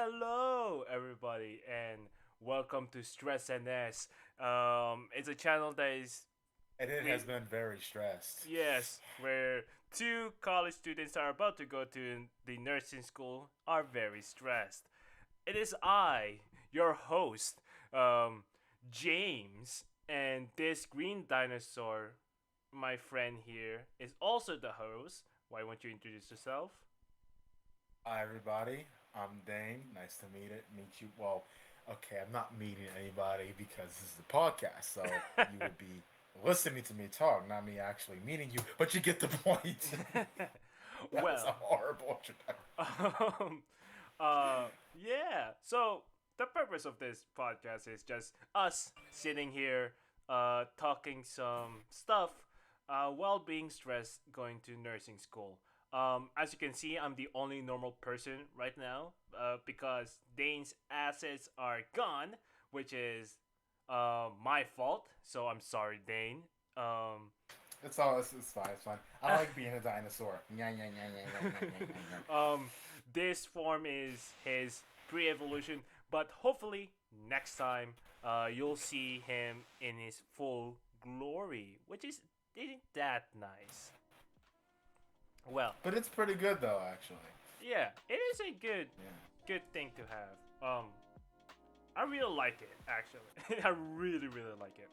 Hello, everybody, and welcome to StressedNS. It's a channel that is And it we has been very stressed. yes, where two college students are about to go to the nursing school are very stressed. It is I, your host, um, James, and this green dinosaur, my friend here, is also the host. Why won't you introduce yourself? Hi, everybody. I'm Daine. Nice to meet you. Well, okay, I'm not meeting anybody because this is a podcast, so you would be listening to me talk, not me actually meeting you. But you get the point. That was Well, a horrible introduction. um, yeah. So the purpose of this podcast is just us sitting here, talking some stuff, while being stressed going to nursing school. As you can see, I'm the only normal person right now, because Dane's assets are gone, which is my fault. So I'm sorry, Dane. Um, It's fine. It's fine. I like being a dinosaur. Yeah, yeah, yeah, yeah, yeah, yeah, yeah, yeah. this form is his pre-evolution, but hopefully next time you'll see him in his full glory, which is isn't that nice. Well, But it's pretty good though, actually. yeah, it is a good Yeah. good thing to have. I really like it actually. I really like it.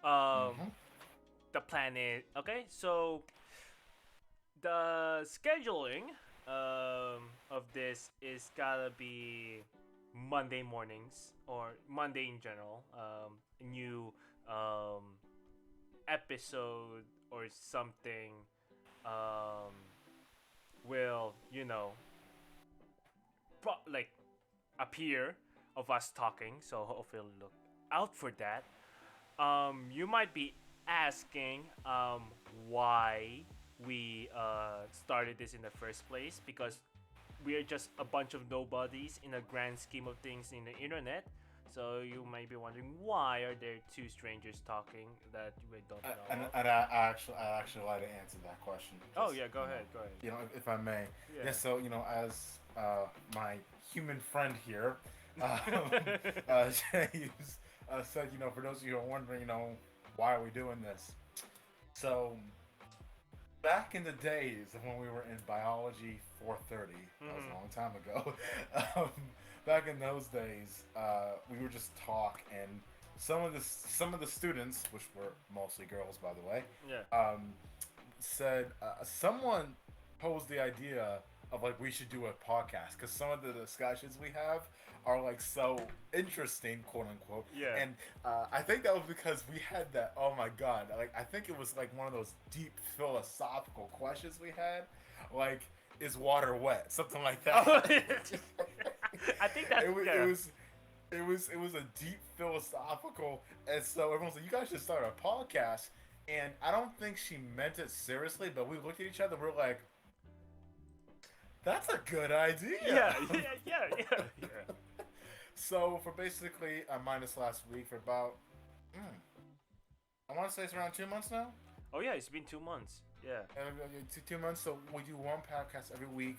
Mm-hmm. The plan is okay. So the scheduling of this is gotta be Monday mornings or Monday in general. New um, episode or something um, will like appear of us talking. So hopefully look out for that. You might be asking why we started this in the first place because we are just a bunch of nobodies in a grand scheme of things in the internet. So you might be wondering why are there two strangers talking that we don't know of? I actually like to answer that question. Oh Just yeah, go ahead, go ahead. if I may. Yeah. Yeah. So as my human friend here, um, James said, for those of you who are wondering, why are we doing this? So back in the days when we were in biology 430, that was a Mm-hmm. long time ago. um, back in those days, we would just talk, and some of the students, which were mostly girls, by the way, Yeah. um, said someone posed the idea of like we should do a podcast because some of the discussions we have are like so interesting, quote unquote. Yeah. And I think that was because we had that. Oh my god! Like I think it was like one of those deep philosophical questions we had, like is water wet? Something like that. Oh, I think that it, wa- yeah. it was a deep philosophical, and so everyone's like, "You guys should start a podcast." And I don't think she meant it seriously, but we looked at each other. We're like, "That's a good idea." Yeah, yeah. So for basically minus last week for about, mm, I want to say it's around 2 months now. Oh yeah, it's been 2 months. Yeah. 2 months. So we do one podcast every week.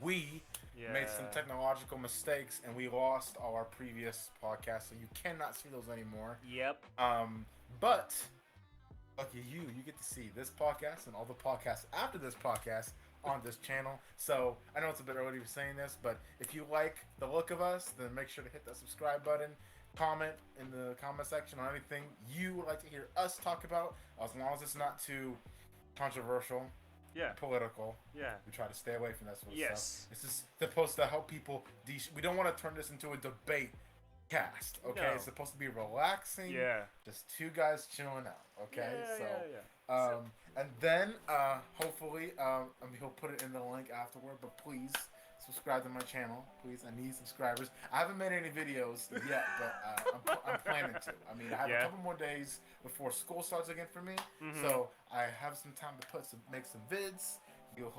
We made some Yeah. technological mistakes and we lost all our previous podcasts, so you cannot see those anymore. Yep. But lucky you get to see this podcast and all the podcasts after this podcast on this channel. So I know it's a bit early to be saying this, but if you like the look of us, then make sure to hit that subscribe button. Comment in the comment section on anything you would like to hear us talk about, as long as it's not too controversial, Yeah. political. Yeah. We try to stay away from that sort of Yes. stuff. This is supposed to help people. We don't want to turn this into a debate cast. Okay, No. it's supposed to be relaxing. Yeah. Just two guys chilling out. Okay, Yeah, so. yeah, yeah. And then hopefully, I mean, he'll put it in the link afterward. But please subscribe to my channel, please. I need subscribers. I haven't made any videos yet, but I'm planning to. I mean, I have a Yeah. couple more days before school starts again for me, Mhm. so I have some time to make some vids. You'll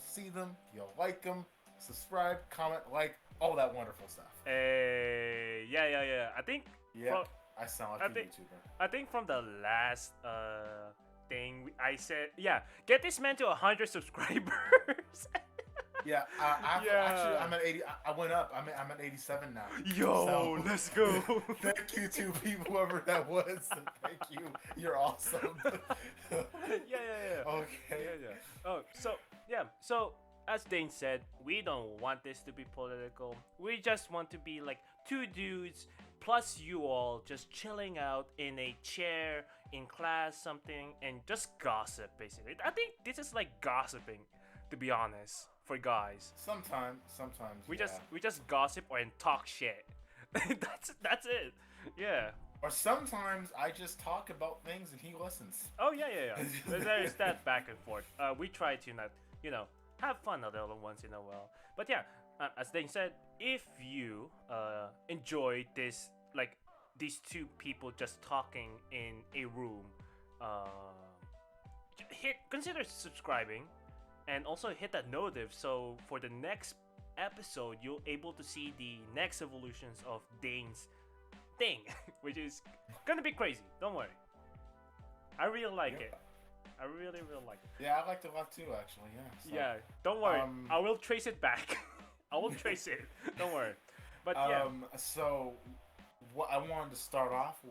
see them, you'll like them, subscribe, comment, like all that wonderful stuff. Yeah. I think. Yeah, From, I sound I like a think. YouTuber. I think from the last thing I said, yeah, get this man to 100 subscribers. Yeah, actually, Yeah. I'm at 80. I went up. I'm at 87 now. Yo, So, let's go. thank you to people, whoever that was. Thank you. You're awesome. Yeah. Okay. Yeah. Oh, so yeah. So as Dane said, we don't want this to be political. We just want to be like two dudes plus you all just chilling out in a chair in class something and just gossip basically. I think this is like gossiping, to be honest, for guys. Sometimes. We Yeah. just gossip and talk shit. That's it. Yeah. Or sometimes I just talk about things and he listens. Oh yeah. There's that back and forth. We try to not, have fun a little once in a while. But yeah, as Dane said, if you enjoyed this, like these two people just talking in a room, consider subscribing, and also hit that notif. So for the next episode, you'll able to see the next evolutions of Dane's thing, which is gonna be crazy. Don't worry. I really like it. I really like it. Yeah, I liked it a lot too, actually. Yeah. So, Yeah, don't worry. I will trace it back. I will trace it. Don't worry. But yeah. So, what I wanted to start off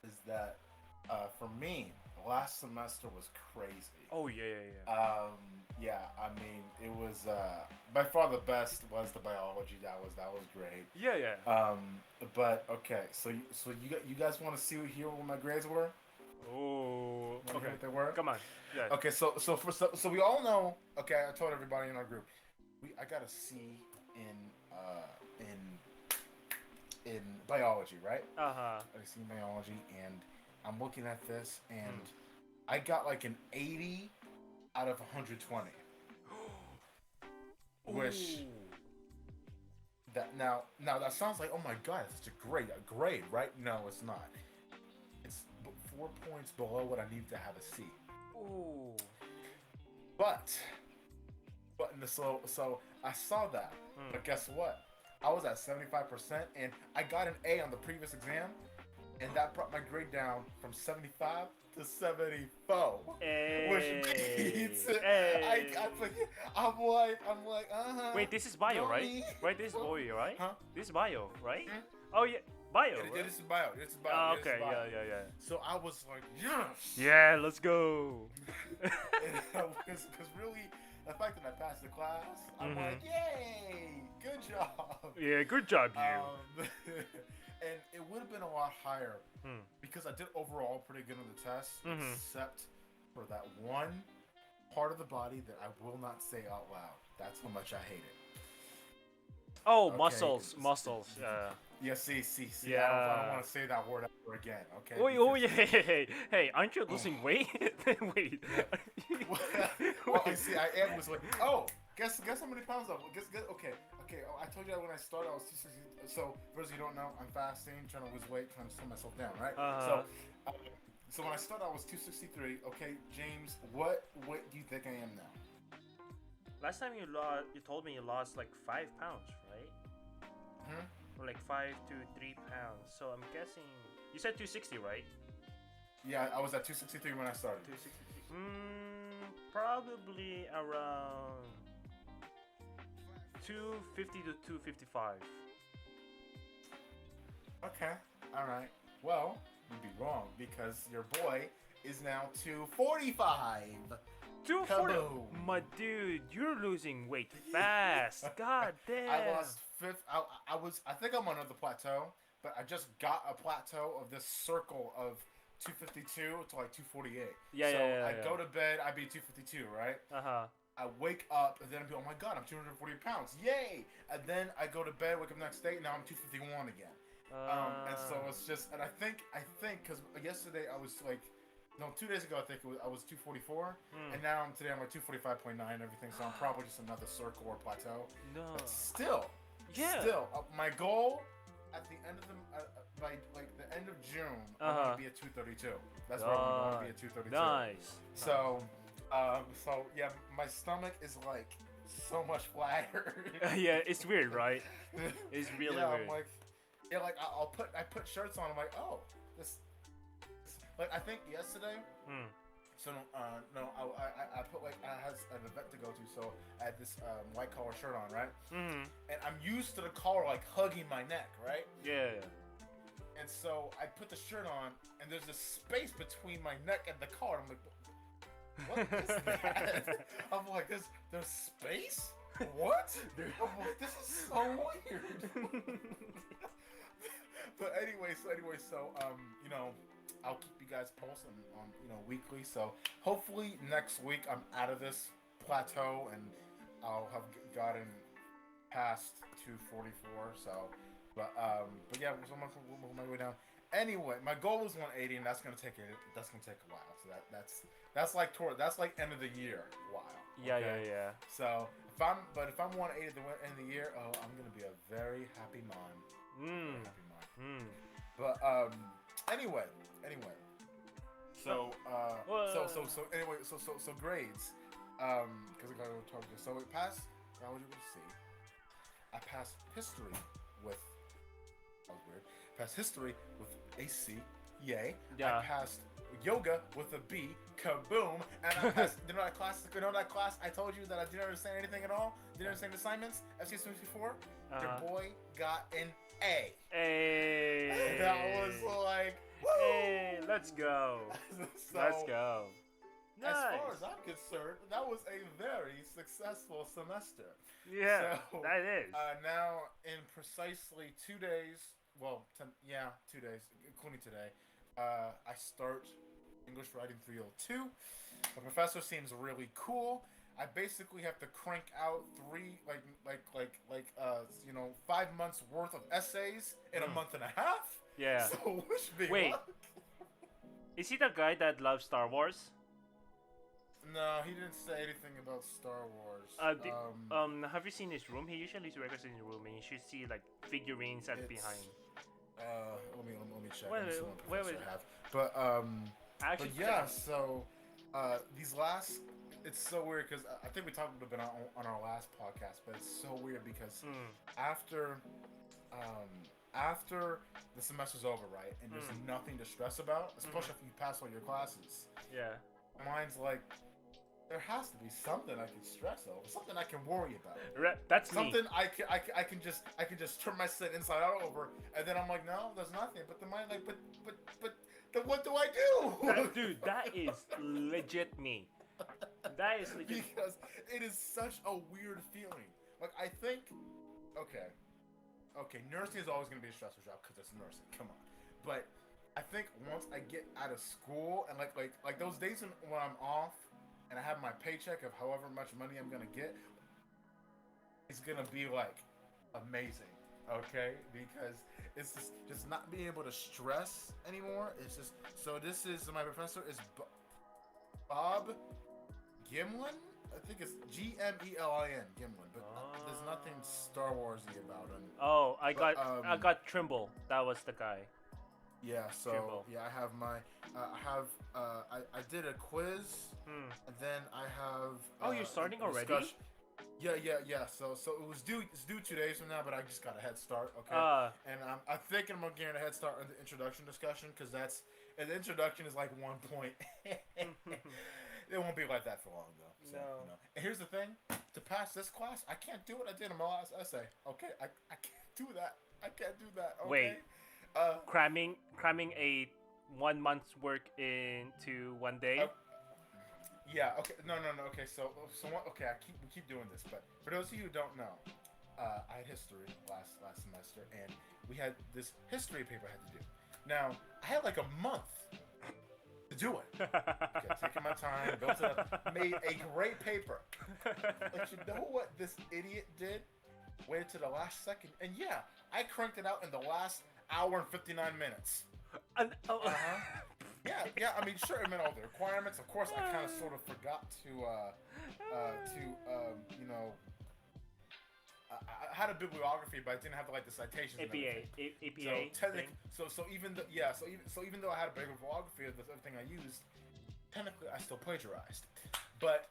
is that for me, last semester was crazy. Oh yeah. Yeah. I mean, it was by far the best was the biology. That was great. Yeah. But okay, so you guys want to hear what my grades were? Oh. Okay. What they were? Come on. Yeah. Okay, so we all know. Okay, I told everybody in our group, I got a C in biology, right? I C in biology, and I'm looking at this, and I got like an 80 out of 120. Which that now that sounds like, oh my god, it's such a great grade, right? No, it's not. It's 4 points below what I need to have a C. Ooh. But so I saw that. But guess what? I was at 75%, and I got an A on the previous exam, and that brought my grade down from 75 to 74. Hey. Which means Hey. I'm like, Wait, this is bio, right? me. Right, this is bio, right? Huh? This is bio, right? Oh yeah, bio. Yeah, Right? this is bio. Oh, This is okay, bio. yeah. So I was like, yes. Yeah, let's go. Because really, the fact that I passed the class, I'm like, yay, good job. Yeah, good job, you. And it would have been a lot higher because I did overall pretty good on the test, except for that one part of the body that I will not say out loud. That's how much I hate it. Oh, Okay. muscles. Yeah, see. Yeah. I don't want to say that word ever again. Okay. Oh yeah. Hey, aren't you losing weight? Wait. Well, I see. I am was like, oh, guess how many pounds I guess. Okay. Oh, I told you that when I started, I was 260. So, for those of you who don't know, I'm fasting, trying to lose weight, trying to slow myself down, right? So when I started, I was 263. Okay, James, what do you think I am now? Last time you told me you lost like 5 pounds, right? Or like 5 to 3 pounds. So I'm guessing you said 260, right? Yeah, I was at 263 when I started. 263. Probably around 250 to 255. Okay, all right. Well, you'd be wrong because your boy is now 245. 240. Kaboom. My dude, you're losing weight fast. God damn. I lost fifth. I think I'm on another plateau, but I just got a plateau of this circle of 252 to like 248. I go to bed, I be 252, right? I wake up and then I be, oh my god, I'm 240 pounds, yay! And then I go to bed, wake up next day, now I'm 251 again. And so it's just, and I think, because yesterday I was like, no, 2 days ago I think I was 244, and now today I'm like 245.9 and everything, so I'm probably just another circle or plateau. No. But still, my goal at the end of by like the end of June, I want to be at 232. That's where I want to be at 232. Nice. So yeah, my stomach is like so much flatter. Yeah, it's weird, right? It's really weird. I'm like, I put shirts on. I'm like, oh, this like I think yesterday. So no, I put like I had an event to go to, so I had this white collar shirt on, right? Mm-hmm. And I'm used to the collar like hugging my neck, right? Yeah. And so I put the shirt on, and there's a space between my neck and the collar. I'm like, what is that? I'm like, there's space? What? I'm like, this is so weird. But anyway, so you know, I'll keep you guys posted on weekly. So hopefully next week I'm out of this plateau and I'll have gotten past 244. So, but yeah, so I'm gonna my way down. Anyway, my goal is 180, and that's gonna take a while. So that's like end of the year while. Okay? Yeah. So if I'm 180 at the end of the year, oh, I'm gonna be a very happy man. Very happy man. But anyway. So so grades. Because I gotta go talk to you. So it passed. How would you see? I passed history with. That was weird. Passed history with a C. Yay. Yeah. I passed yoga with a B. Kaboom. And I passed. You know that class? I told you that I didn't understand anything at all. Didn't understand assignments. FCS 64. Your boy got an A. Hey. That was like. Woo! Hey, let's go. Let's go. Nice. As far as I'm concerned, that was a very successful semester. Yeah, so, that is. Now, in precisely 2 days, 2 days, including today, I start English Writing 302. The professor seems really cool. I basically have to crank out 5 months worth of essays in a month and a half. Yeah. So wish me Wait. luck. Is he the guy that loves Star Wars? No, he didn't say anything about Star Wars. Have you seen his room? He usually leaves records in his room, and you should see like figurines at behind. Let me check. Where I have. But yeah, so these last, it's so weird because I think we talked a little bit on our last podcast, but it's so weird because after the semester's over, right, and there's nothing to stress about, especially if you pass all your classes. Yeah. Mine's like, there has to be something I can stress over, something I can worry about. That's something me. I can just turn my set inside out over, and then I'm like, no, there's nothing. But the mind like, but then what do I do? Dude, that is legit me. That is legit. Because it is such a weird feeling. Like I think, okay, nursing is always gonna be a stressful job because it's nursing. Come on, but I think once I get out of school and like those days when I'm off and I have my paycheck of however much money I'm gonna get, it's gonna be like amazing, okay? Because it's just not being able to stress anymore. It's just so this is my professor is Bob Gimlin. I think it's Gmelin Gimlin, but there's nothing Star Warsy about him. Oh, I got Trimble. That was the guy. Yeah, so Trimble. yeah, I have my I did a quiz, and then I have. Oh, you're starting already? Yeah. So it's due 2 days from now, but I just got a head start. Okay. And I'm thinking I'm getting a head start on the introduction discussion because the introduction is like 1 point. It won't be like that for long though. So, No. And here's the thing: to pass this class, I can't do what I did in my last essay. Okay, I can't do that. I can't do that. Okay? Wait. Cramming a 1 month's work into 1 day. Yeah. Okay. No. Okay. So okay. We keep doing this, but for those of you who don't know, I had history last semester, and we had this history paper I had to do. Now I had like a month to do it. Okay, taking my time, built it up, made a great paper. But you know what this idiot did? Waited to the last second, and yeah, I cranked it out in the last hour and 59 minutes. Yeah. I mean, sure, it meant all the requirements. Of course, I kind of sort of forgot to I had a bibliography, but I didn't have the citations. APA. So even though I had a bibliography of everything I used, technically I still plagiarized. But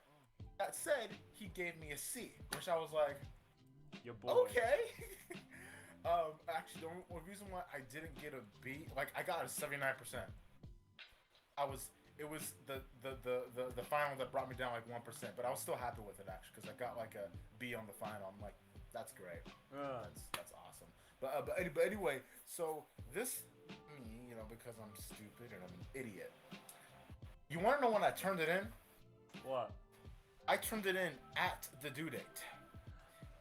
that said, he gave me a C, which I was like, your boy. Okay. Actually, the reason why I didn't get a B, like I got a 79%. it was the final that brought me down like 1%, but I was still happy with it actually because I got like a B on the final. I'm like, that's great. That's awesome. But anyway, so this me, because I'm stupid and I'm an idiot. You want to know when I turned it in? What? I turned it in at the due date.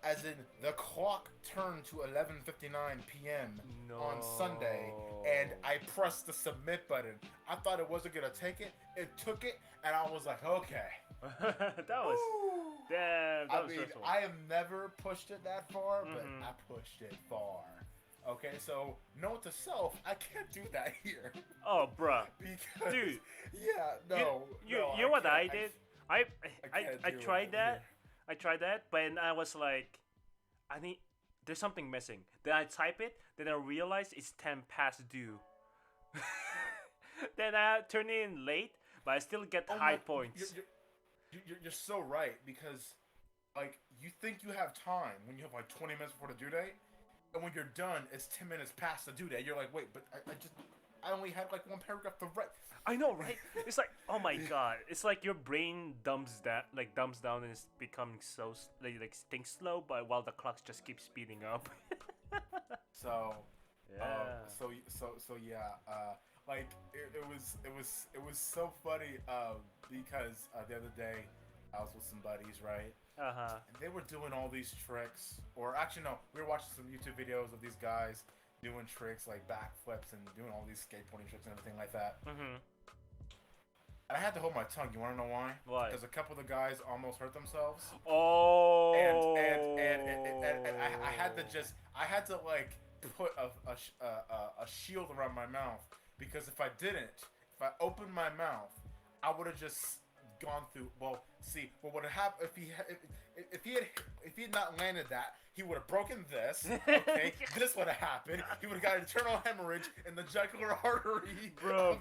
As in, the clock turned to 11:59 p.m. on Sunday, and I pressed the submit button. I thought it wasn't gonna take it. It took it, and I was like, okay. that was damn. That was stressful. I have never pushed it that far, but I pushed it far. Okay, so note to self, I can't do that here. Oh, bruh. Because, dude. Yeah, no. You know what I did? I tried that. I tried that, but I was like, there's something missing. Then I type it, then I realize it's 10 past due. Then I turn it in late, but I still get high points. You're so right, because, like, you think you have time when you have, like, 20 minutes before the due date, and when you're done, it's 10 minutes past the due date. You're like, wait, but I only had, like, one paragraph to write. I know, right? It's like, oh my god. It's like your brain dumps down and it's becoming so like thinks slow, but while the clock just keeps speeding up. So, yeah. Like it was so funny because the other day I was with some buddies, right? And they were doing all these tricks, or actually no, we were watching some YouTube videos of these guys doing tricks like backflips and doing all these skateboarding tricks and everything like that. And I had to hold my tongue. You want to know why? Why? Because a couple of the guys almost hurt themselves. Oh. And I had to like put a shield around my mouth, because if I opened my mouth, I would have just gone through. Well, see, what would have happened if he had not landed that? He would have broken this. Okay, this would have happened. He would have got internal hemorrhage in the jugular artery. Bro.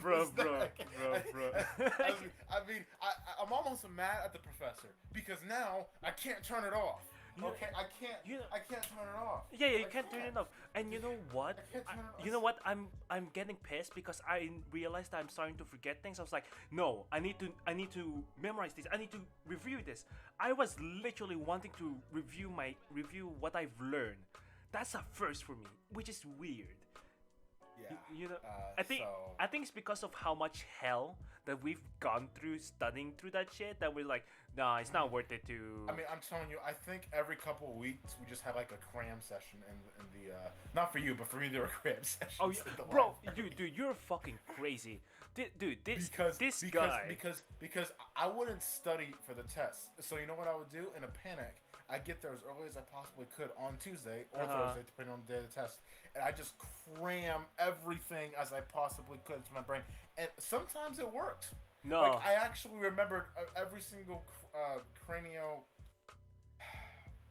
I'm almost mad at the professor because now I can't turn it off. Okay, I can't turn it off. Yeah, you can't turn it off. And you know what? You know what? I'm getting pissed because I realized that I'm starting to forget things. I was like, no, I need to memorize this. I need to review this. I was literally wanting to review what I've learned. That's a first for me, which is weird. Yeah. You know, I think it's because of how much hell that we've gone through studying through that shit that we're like, nah, it's not worth it to. I mean, I'm telling you, I think every couple of weeks we just have like a cram session in the not for you, but for me there were cram sessions. Oh yeah, bro, dude, you're fucking crazy, dude. This guy. Because I wouldn't study for the test. So you know what I would do in a panic? I get there as early as I possibly could on Tuesday or Thursday, depending on the day of the test, and I just cram everything as I possibly could into my brain. And sometimes it worked. No, like I actually remembered every single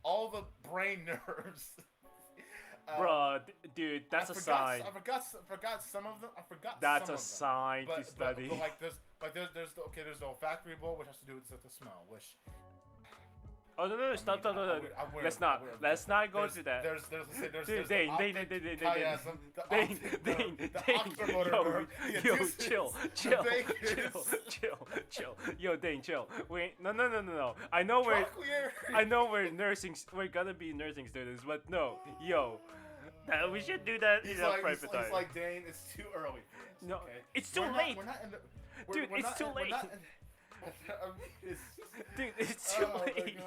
all the brain nerves. Bro, dude, that's a sign. I forgot some of them. That's a sign to study. But there's the olfactory bulb, which has to do with the smell, which. Oh no! Stop! Let's not go into that. Daine. Yo, chill. Yo, Daine, chill. Wait, no. I know we're nursing. We're gonna be nursing students, but no, yo, we should do that in a private time. He's like, Daine, it's too early. No, okay? it's too late. Dude, it's too late. Dude, it's too late.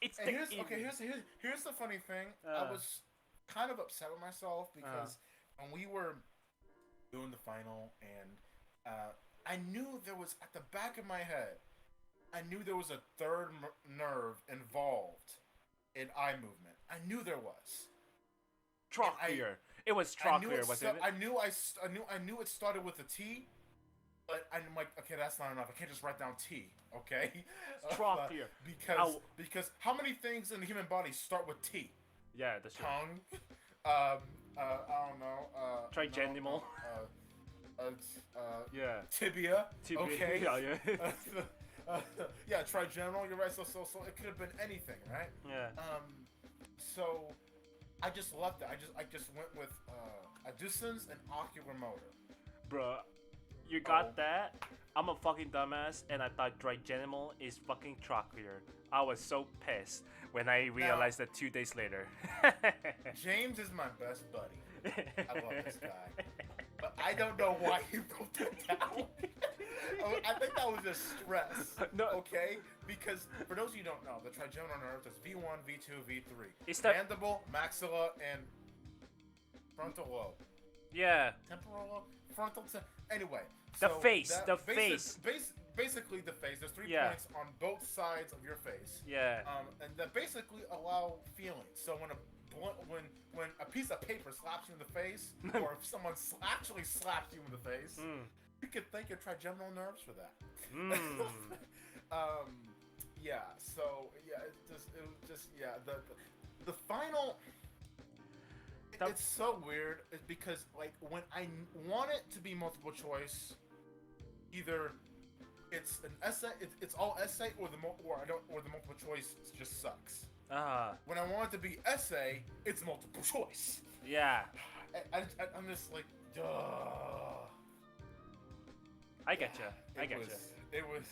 It's the here's the funny thing. I was kind of upset with myself because when we were doing the final, and I knew there was at the back of my head, I knew there was a third nerve involved in eye movement. I knew there was. Trochlear. It was trochlear, wasn't it? I knew it started with a T. But I'm like, okay, that's not enough. I can't just write down T, okay? Trochlear. Because how many things in the human body start with T? Yeah, that's true. Tongue. I don't know. Trigeminal. Yeah. Tibia. Okay. Yeah. Yeah, trigeminal. You're right. So it could have been anything, right? Yeah. So I just left it. I just went with adducens and oculomotor. Bruh. You got that? I'm a fucking dumbass, and I thought Trigenimal is fucking trochlear. I was so pissed when I realized that 2 days later. James is my best buddy. I love this guy. But I don't know why he wrote that down. I think that was just stress. No. Okay? Because, for those of you who don't know, the trigeminal nerve is V1, V2, V3. It's the... mandible, maxilla, and frontal lobe. Yeah. Temporal lobe? Frontal... Anyway. The So face. that The face. Basically the face. There's 3 Yeah. points on both sides of your face. Yeah. And that basically allow feelings. So when a piece of paper slaps you in the face, or if someone actually slaps you in the face, you could thank your trigeminal nerves for that. Yeah. So yeah, it was just the final. It's so weird because like when I want it to be multiple choice, either it's an essay, it's all essay, or the multiple choice just sucks. When I want it to be essay, it's multiple choice. Yeah. I'm just like, duh. I getcha. It was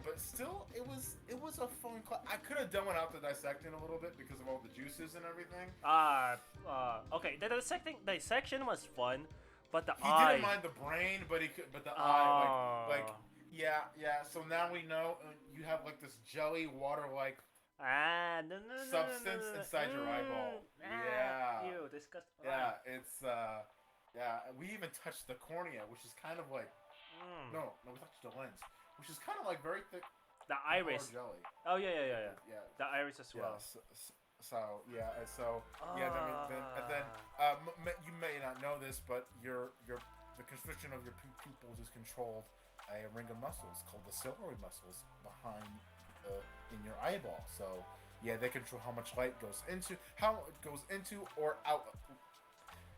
but still, it was a fun class. I could have done without the dissecting a little bit because of all the juices and everything. Okay. The dissection was fun, but the He eye. didn't mind the brain, but the eye, like, yeah. So now we know you have like this jelly water-like No, substance inside your eyeball. Yeah. Ew, disgusting. Yeah, it's we even touched the cornea, which is kind of like no, we touched the lens, which is kind of like very thick. The iris. Jelly. Oh yeah. The iris as well. Yeah, you may not know this, but the constriction of your pupils is controlled by a ring of muscles called the ciliary muscles behind in your eyeball. So yeah, they control how much light goes into or out.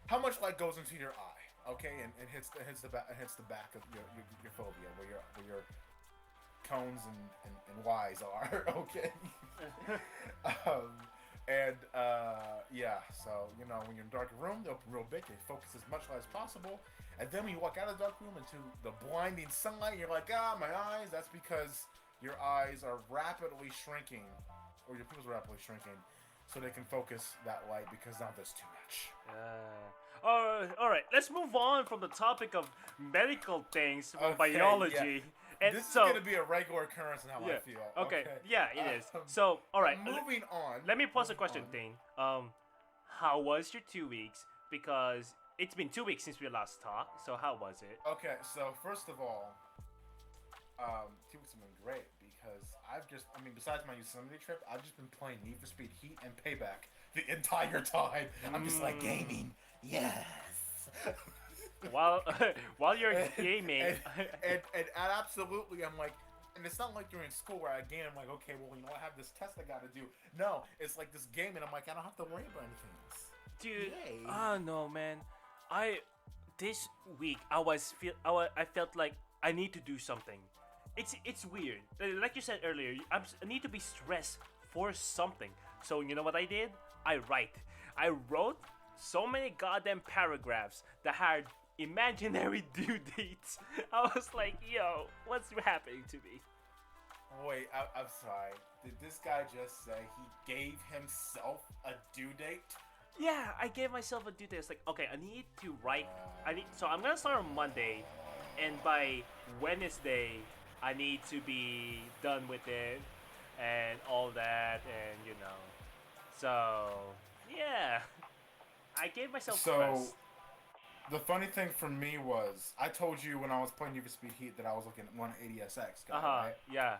How much light goes into your eye? Okay, and hits the back of your fovea where your cones and Y's are. Okay. So when you're in a dark room, they open real big, they focus as much light as possible, and then when you walk out of the dark room into the blinding sunlight, you're like, my eyes. That's because your eyes are rapidly shrinking, or your pupils are rapidly shrinking, so they can focus that light because now there's too much. All right. Let's move on from the topic of medical things, biology. Yeah. And this is going to be a regular occurrence in how I feel. Okay. Yeah, it is. So, all right. Moving on. Let me pose a question, Daine. How was your 2 weeks? Because it's been 2 weeks since we last talked. So how was it? Okay. So first of all, 2 weeks have been great because besides my Yosemite trip, I've just been playing Need for Speed Heat and Payback the entire time. I'm just like gaming. Yes. While you're gaming, and absolutely, I'm like, and it's not like during school where I game. I'm like, okay, well, I have this test I got to do. No, it's like this game, and I'm like, I don't have to worry about anything else. Dude, Yay. no, man. This week I felt like I need to do something. It's weird. Like you said earlier, I need to be stressed for something. So you know what I did? I wrote so many goddamn paragraphs that had imaginary due dates. I was like, yo, what's happening to me? Wait, I'm sorry. Did this guy just say he gave himself a due date? Yeah, I gave myself a due date. It's like, okay, I need to write. So I'm gonna start on Monday, and by Wednesday, I need to be done with it and all that, and So, yeah. I gave myself stress. The funny thing for me was, I told you when I was playing Need for Speed Heat that I was looking at 180SX guy, right? Yeah.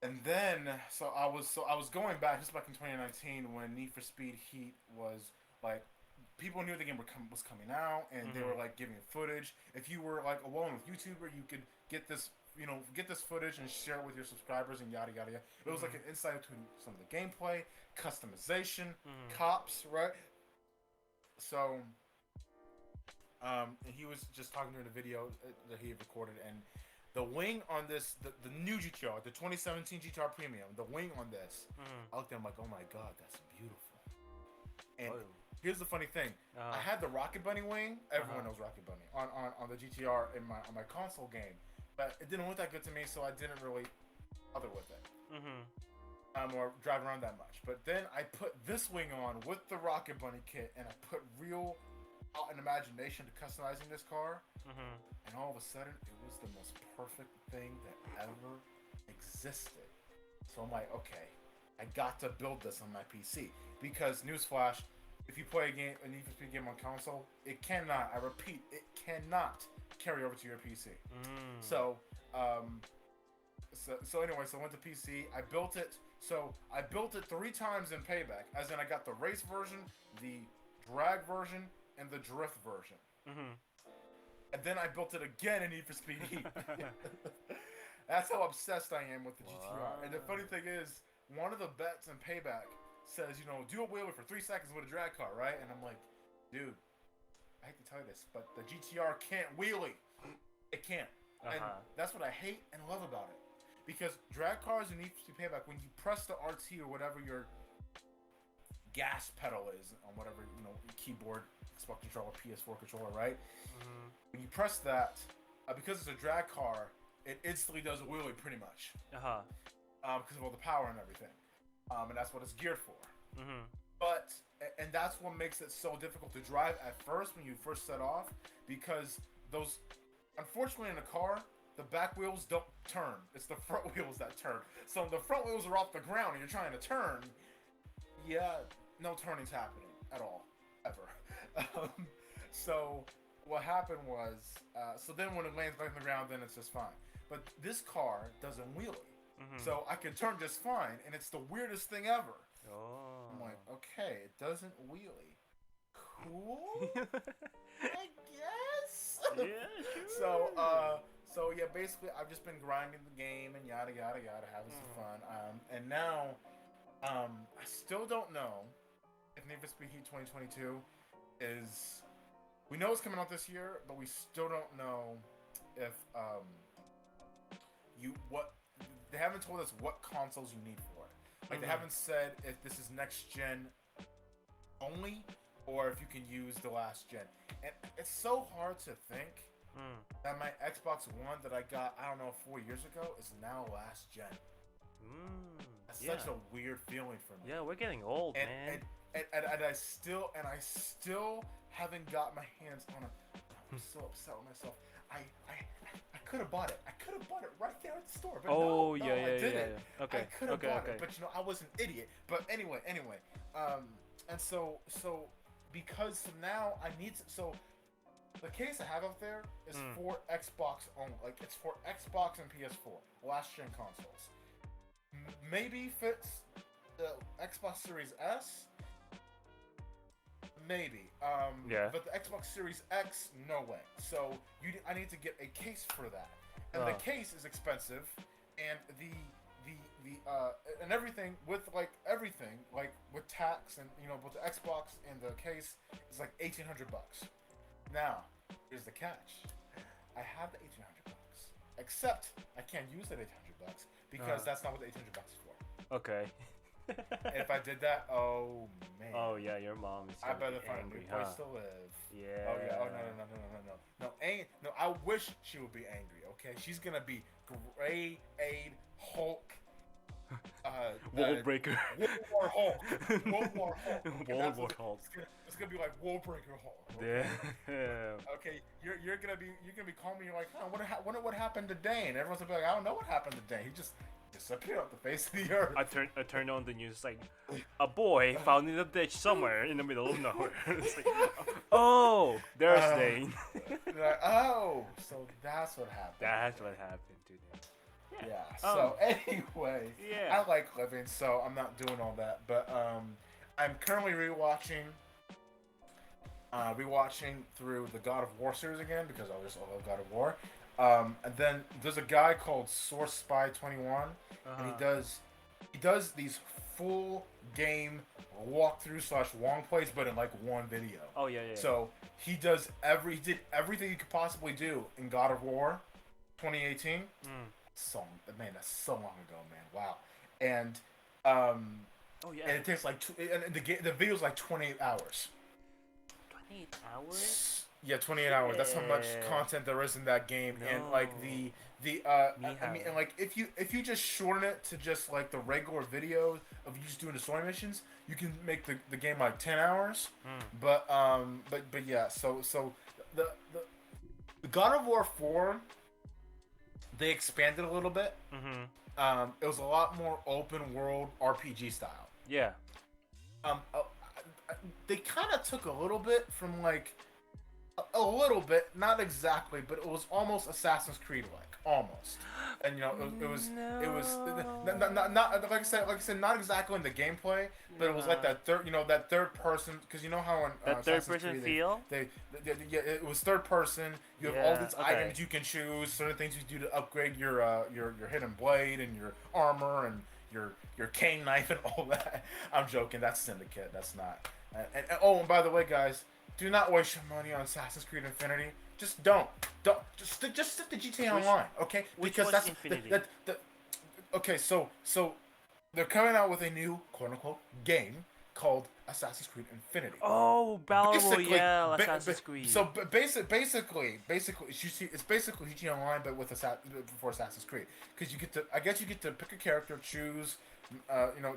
And then, I was going back just back in 2019 when Need for Speed Heat was like, people knew the game was coming out, and they were like giving footage. If you were like a well-known YouTuber, you could get this footage and share it with your subscribers and yada yada yada. It was like an insight to some of the gameplay, customization, cops, right? So, he was just talking during the video that he had recorded, and the wing on this, the new GTR, the 2017 GTR Premium, the wing on this, I looked at him like, oh my god, that's beautiful. And here's the funny thing. I had the Rocket Bunny wing. Everyone knows Rocket Bunny on the GTR on my console game, but it didn't look that good to me, so I didn't really bother with it. Or drive around that much. But then I put this wing on with the Rocket Bunny kit, and I put real out and imagination to customizing this car, and all of a sudden it was the most perfect thing that ever existed. So I'm like, okay, I got to build this on my PC, because newsflash, if you play a Need for Speed game on console, it cannot, I repeat, it cannot carry over to your PC. So anyway, so I went to PC, I built it. So I built it 3 times in Payback, as in I got the race version, the drag version, and the drift version. And then I built it again in Need for Speed Heat. That's how obsessed I am with the GTR. And the funny thing is, one of the bets in Payback says, you know, do a wheelie for 3 seconds with a drag car, right? And I'm like, dude, I hate to tell you this, but the GTR can't wheelie. It can't. And that's what I hate and love about it. Because drag cars in Need for Speed Payback, when you press the RT or whatever your gas pedal is on whatever, you know, keyboard, Xbox controller, PS4 controller, right? When you press that, because it's a drag car, it instantly does a wheelie pretty much. Because of all the power and everything. And that's what it's geared for. But, and that's what makes it so difficult to drive at first when you first set off, because those, unfortunately in a car, the back wheels don't turn. It's the front wheels that turn. So when the front wheels are off the ground and you're trying to turn, yeah, no turning's happening at all, ever. So what happened was, so then when it lands back on the ground, then it's just fine. But this car doesn't wheelie. So I can turn just fine, and it's the weirdest thing ever. I'm like, okay, it doesn't wheelie. Cool? I guess? Yeah, sure. So yeah, basically I've just been grinding the game and yada yada yada, having some fun. And now, I still don't know if Need for Speed Heat 2022 is. We know it's coming out this year, but we still don't know if they haven't told us what consoles you need for it. Like they haven't said if this is next gen only or if you can use the last gen. And it's so hard to think that my Xbox One that I got, I don't know, 4 years ago is now last gen. That's such a weird feeling for me. Yeah, we're getting old, man. And I still haven't got my hands on a. I'm so upset with myself. I could have bought it. I could have bought it right there at the store. But I didn't. Okay. I could have bought it, but you know, I was an idiot. But anyway. And so because now I need to, so the case I have up there is for Xbox only. Like it's for Xbox and PS4, last gen consoles. Maybe fits the Xbox Series S. Maybe. But the Xbox Series X, no way. So I need to get a case for that, and the case is expensive, and and everything with everything with tax and with the Xbox and the case is like $1,800. Now, here's the catch. I have the $1,800, except I can't use that $800 because that's not what the $800 is for. Okay. And if I did that, oh man. Oh yeah, your mom is. I better find a new place to live. Yeah. Oh yeah. Oh no. I wish she would be angry. Okay, she's gonna be Grade A Hulk. Wall breaker. World War Hulk. World War Hulk. It's gonna be like Wall Breaker Hulk. Okay? Yeah. Okay, you're gonna be calling me. You're like, huh, what happened to Daine? Everyone's gonna be like, I don't know what happened to Daine. He just disappeared off the face of the earth. I turned on the news, like a boy found in a ditch somewhere in the middle of nowhere. It's like, oh, there's Daine. Like, oh, so that's what happened. That's what happened to them. Yeah. So anyway, I like living, so I'm not doing all that. But I'm currently rewatching through the God of War series again because I just love God of War. And then there's a guy called Source Spy 21, and he does these full game walkthrough / long plays, but in like one video. Oh yeah. So he did everything he could possibly do in God of War 2018. That's so long ago, man. Wow. And and it takes like the video's like 28 hours. 8 hours? Yeah, 28 hours. That's how much Yeah. content there is in that game, and like No. I mean, and like if you just shorten it to just like the regular videos of you just doing the story missions, you can make the game like 10 hours. Hmm. But yeah, so the the God of War 4, they expanded a little bit. Mm-hmm. It was a lot more open world RPG style. Yeah. Um, uh, they kind of took a little bit from like a little bit, not exactly, but it was almost Assassin's Creed like, almost. And you know, it was not like I said, not exactly in the gameplay, but it was like that third person, because you know how in That third Assassin's person Creed feel? yeah, it was third person. You have all Yeah, these okay. items you can choose, certain things you do to upgrade your hidden blade and your armor and your cane knife and all that. I'm joking. That's Syndicate. That's not. And oh, and by the way, guys, do not waste your money on Assassin's Creed Infinity. Just don't. Just stick to GTA Online, okay? Which Because was that's Infinity? okay. So they're coming out with a new quote unquote game called Assassin's Creed Infinity. Oh, Battle Royale, ba- Assassin's Creed. So basically, it's basically GTA Online, but with before Assassin's Creed, because I guess you get to pick a character, choose,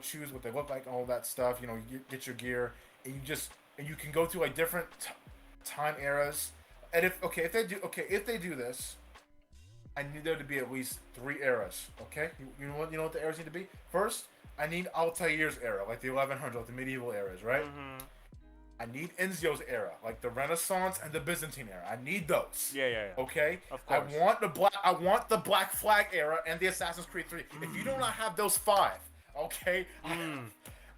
choose what they look like, all that stuff. You know, you get your gear, and you can go through like different time eras. And if they do this, I need there to be at least 3 eras. Okay, you know what the eras need to be. First, I need Altair's era, like the 1100s, like the medieval eras, right? Mm-hmm. I need Enzio's era, like the Renaissance and the Byzantine era. I need those. Yeah. Okay. Of course. I want the Black Flag era and the Assassin's Creed 3. If you do not have those 5, okay,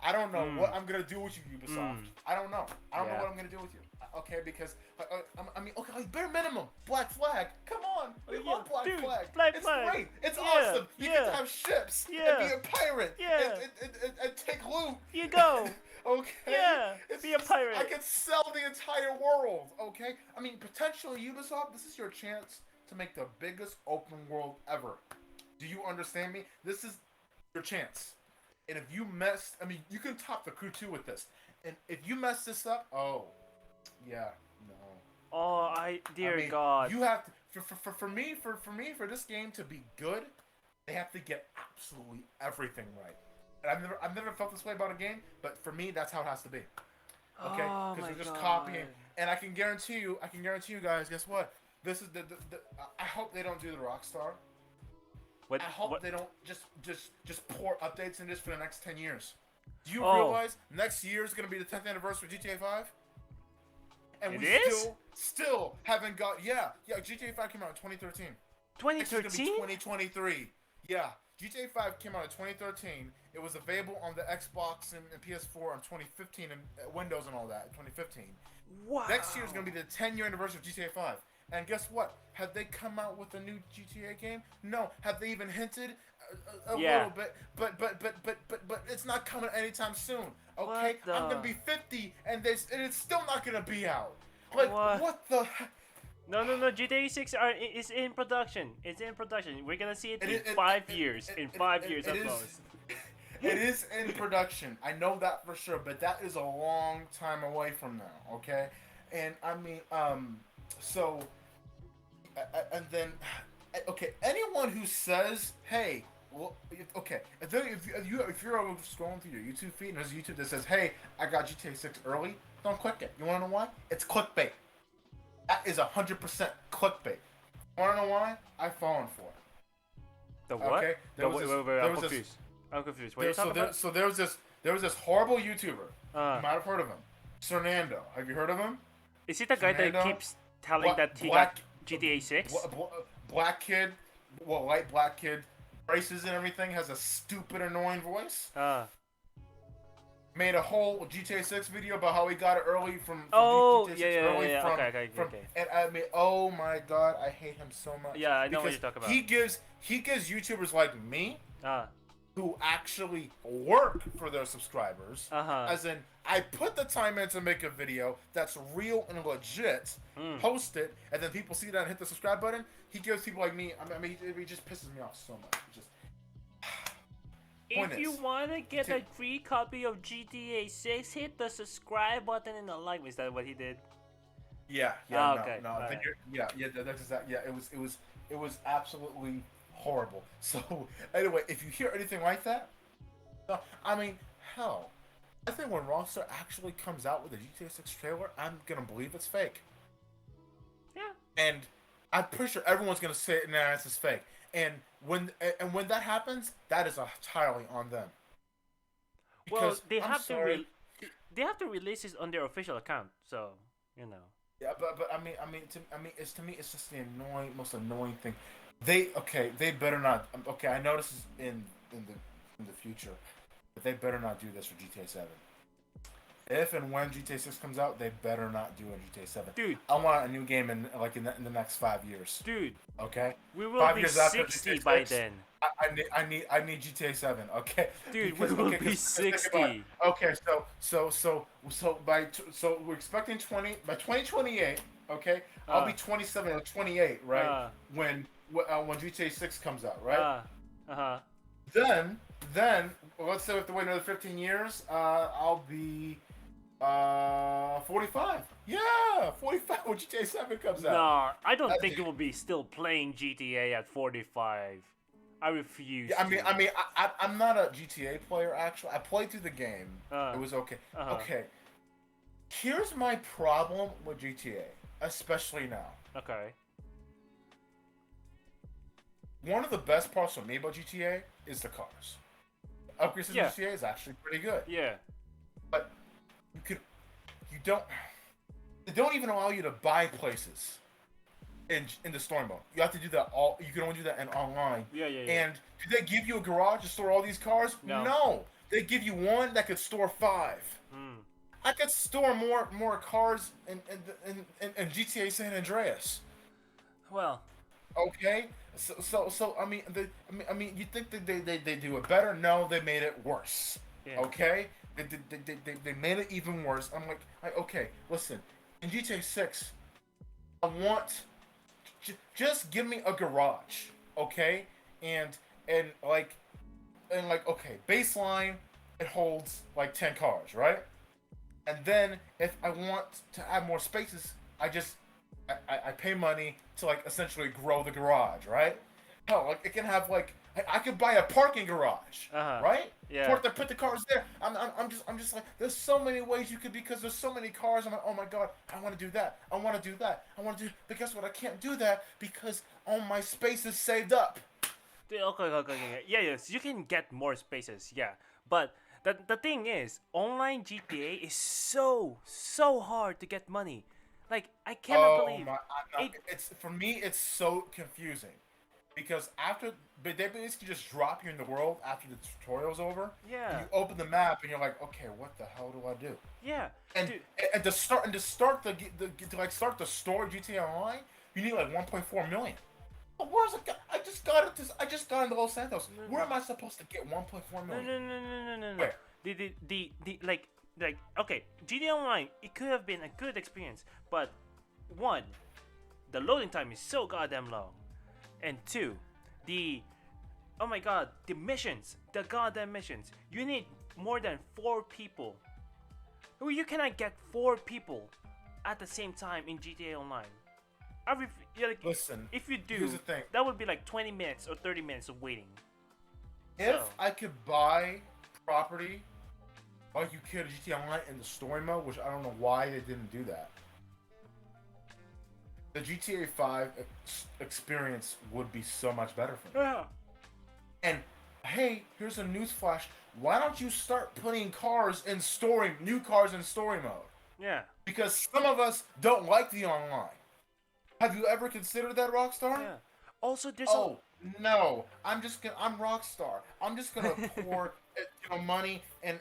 I don't know what I'm gonna do with you, Ubisoft. I don't know. I don't know what I'm gonna do with you. Okay, because I mean, okay, like bare minimum, Black Flag. Come on, we love Black Flag. Black Flag. It's great. It's awesome. You get to have ships and be a pirate. And take loot. You go. Okay. Yeah. Be a pirate. I could sell the entire world. Okay. I mean, potentially Ubisoft. This is your chance to make the biggest open world ever. Do you understand me? This is your chance. And if you you can top the Crew 2 with this. And if you mess this up, oh, yeah, no. Oh, dear God. You have to, for this game to be good, they have to get absolutely everything right. And I've never felt this way about a game, but for me, that's how it has to be. Okay, because they're just copying. And I can guarantee you guys. Guess what? This is the I hope they don't do the Rockstar. I hope they don't just pour updates in this for the next 10 years. Do you realize next year is going to be the 10th anniversary of GTA 5? And we still haven't got... Yeah, GTA 5 came out in 2013. 2013? Next year's going to be 2023. Yeah, GTA 5 came out in 2013. It was available on the Xbox and PS4 in 2015 and Windows and all that in 2015. Wow. Next year is going to be the 10-year anniversary of GTA 5. And guess what? Have they come out with a new GTA game? No. Have they even hinted a little bit? But it's not coming anytime soon. Okay, I'm gonna be 50, and it's still not gonna be out. Like what the? No. GTA 6 is in production. It's in production. We're gonna see it in 5 years. In 5 years, at most. It is in production. I know that for sure. But that is a long time away from now. Okay, and I mean, so. And then, okay, anyone who says, "Hey, well, okay," if you're scrolling through your YouTube feed and there's YouTube that says, "Hey, I got GTA 6 early," don't click it. You want to know why? It's clickbait. That is 100% clickbait. You want to know why? I've fallen for it. The what? Okay, I'm confused. I'm confused. What are you talking about? So there was this horrible YouTuber. You might have heard of him. Cernando. Have you heard of him? Is he the guy that keeps telling that he got GTA 6? Black kid, light black kid, braces and everything, has a stupid, annoying voice. Made a whole GTA 6 video about how he got it early from GTA 6 Okay. And I mean, oh my god, I hate him so much. Yeah, I know what you're talking about. He gives YouTubers like me, who actually work for their subscribers, as in, I put the time in to make a video that's real and legit, post it, and then people see that and hit the subscribe button. He gives people like me, I mean, it just pisses me off so much. If you want to get a free copy of GTA 6, hit the subscribe button and the like. Is that what he did? Yeah, Ah, no, okay, no. all Then right. that's exactly. Yeah, it was absolutely horrible. So anyway, if you hear anything like that, no, I mean, hell, I think when Rockstar actually comes out with a GTA 6 trailer, I'm gonna believe it's fake, Yeah. and I'm pretty sure everyone's gonna say, "Nah, this is fake." And when that happens, that is entirely on them. Well, Because I'm sorry, they have to release it on their official account. So you know. yeah, but to me, it's just the most annoying thing. They better not. Okay, I know this is in the in the future, but they better not do this for GTA 7. If and when GTA 6 comes out, they better not do a GTA 7. Dude, I want a new game in the next 5 years. dude, Okay, we will five be years after 60 GTA by 6, then. I need GTA 7. Okay, Dude, we because will okay, be because think about it. 60. Okay, so we're expecting 2028. Okay, I'll be Uh, 27 or 28, right? uh, When GTA 6 comes out, right? uh, uh-huh. Then then let's say we have to wait another 15 years. I'll be 45. Yeah, 45 when GTA 7 comes out. Nah, I don't Uh, think you will be still playing GTA at 45. I refuse Yeah, to. I'm not a GTA player actually. I played through the game. Uh, It was okay. uh-huh. Okay, here's my problem with GTA, especially now. Okay. One of the best parts for me about GTA is the cars. Upgrades in Yeah, GTA is actually pretty good, yeah. but you could, you don't, they don't even allow you to buy places in the story mode. You have to do that all. You can only do that in online. Yeah, yeah, yeah. And do they give you a garage to store all these cars? No. No. They give you one that could store 5. Hmm. I could store more cars in GTA San Andreas. Well, Okay, so you think that they do it better? No, they made it worse. yeah. Okay, they made it even worse. I'm like, okay, listen, in GTA 6, I want just give me a garage, okay, and and like okay, baseline it holds like 10 cars, right? And then if I want to add more spaces, I pay money to like essentially grow the garage, right? Hell, like it can have like I could buy a parking garage, Uh-huh. right? Yeah. Put the cars there. I'm just like there's so many ways you could because there's so many cars. I'm like, oh my god, I want to do that. I want to do that. I want to do. But guess what? I can't do that because all my space is saved up. Okay. Yeah, yes, you can get more spaces, yeah. But the thing is, online GTA is so hard to get money. Like, I cannot Oh believe my! it. It's for me. It's so confusing because but they basically just drop you in the world after the tutorial's over. And Yeah, you open the map and you're like, okay, what the hell do I do? yeah, And dude. to like start the story GTA Online, you need like 1.4 million. Oh, where's it? I just got into Los Santos. No, Where am I supposed to get 1.4 no, million? no, no, no, no, no, no. Where? The like okay, GTA Online. It could have been a good experience, but one, the loading time is so goddamn long, and two, the oh my god, the goddamn missions. You need more than 4 people. You cannot get 4 people at the same time in GTA Online. Yeah, like, Listen, if you here's do, the thing. that would be like 20 minutes or 30 minutes of waiting. If So, I could buy property like you could in GTA Online in the story mode, which I don't know why they didn't do that, the GTA 5 experience would be so much better for me. yeah, And hey, here's a news flash. Why don't you start putting new cars in story mode? yeah, Because some of us don't like the online. Have you ever considered that, Rockstar? yeah. Also, there's Oh no, I'm Rockstar. I'm just gonna pour money and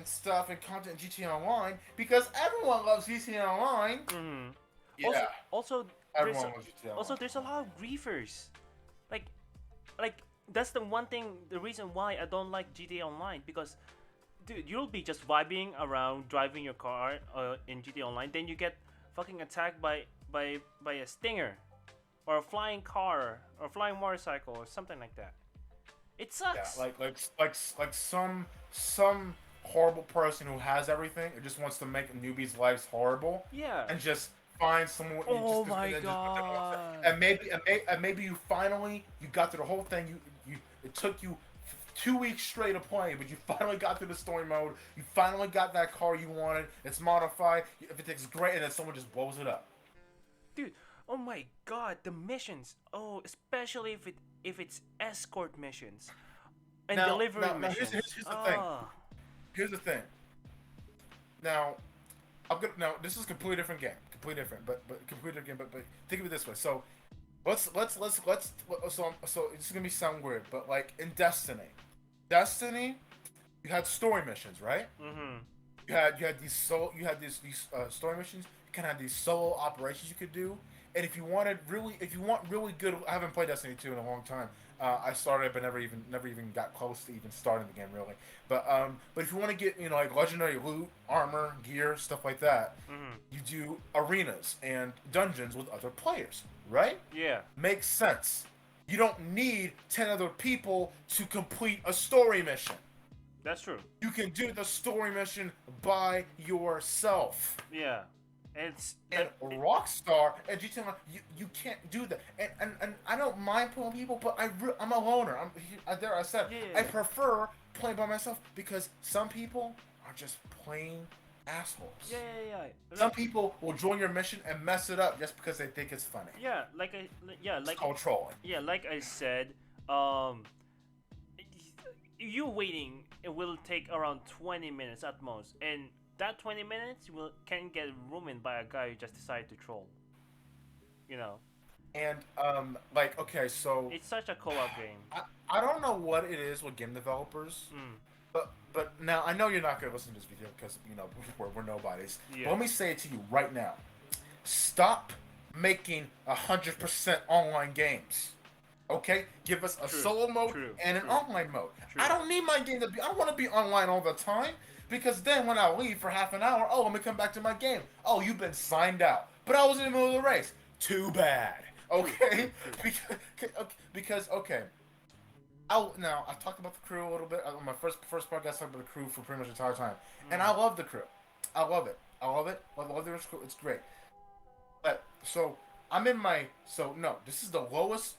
stuff and content in GTA Online because everyone loves GTA Online. hmm Yeah, also, everyone loves GTA Online. there's a lot of griefers. Like, like that's the one thing, the reason why I don't like GTA Online because, dude, you'll be just vibing around, driving your car in GTA Online, then you get fucking attacked by a stinger, or a flying car, or a flying motorcycle, or something like that. It Yeah, sucks. like some horrible person who has everything and just wants to make newbies' lives horrible Yeah. and just find someone. You Oh just my and then just within one second, god. and maybe you finally got through the whole thing. You it took you 2 weeks straight of playing, but you finally got through the story mode. You finally got that car you wanted. It's modified. Everything's great, and then someone just blows it up. Dude, oh my god, the missions. Oh, especially if it's escort missions and delivery Now missions. here's the thing. Ah. Here's the thing. Now, I'm gonna. Now, this is a completely different game. Completely different, but completely different. But think of it this way. So, let's. So it's gonna be sound weird, but like in Destiny, you had story missions, right? Mm-hmm. You had these story missions. You kind of had these solo operations you could do. And if you want really good, I haven't played Destiny 2 in a long time. I started, but never even got close to even starting the game really. But if you want to get like legendary loot, armor, gear, stuff like that, Mm-hmm. you do arenas and dungeons with other players, right? Yeah, Makes sense. You don't need 10 other people to complete a story mission. that's true. You can do the story mission by yourself. Yeah, it's And Rockstar and GTA, you can't do that. And I don't mind pulling people, but I'm a loner. I said Yeah. I prefer playing by myself because some people are just plain assholes. yeah. Some people will join your mission and mess it up just because they think it's funny. Yeah, like It's called trolling. yeah, like I said, um, you waiting it will take around 20 minutes at most, and that 20 minutes can get ruined by a guy who just decided to troll. You know, And like okay, so it's such a co-op game. I don't know what it is with game developers. Mm. But now I know you're not gonna listen to this video because we're nobodies. Yeah. But let me say it to you right now: stop making 100% online games. Okay, give us a True, solo mode true, and an true. online mode. True. I don't need my game to be. I don't want to be online all the time because then when I leave for half an hour, oh, let me come back to my game. Oh, you've been signed out, but I was in the middle of the race. Too bad. Okay, because okay. Now I talked about the crew a little bit. On my first podcast, I talked about the crew for pretty much the entire time, and I love the crew. I love it. I love the crew. It's great. But so I'm in my no. This is the lowest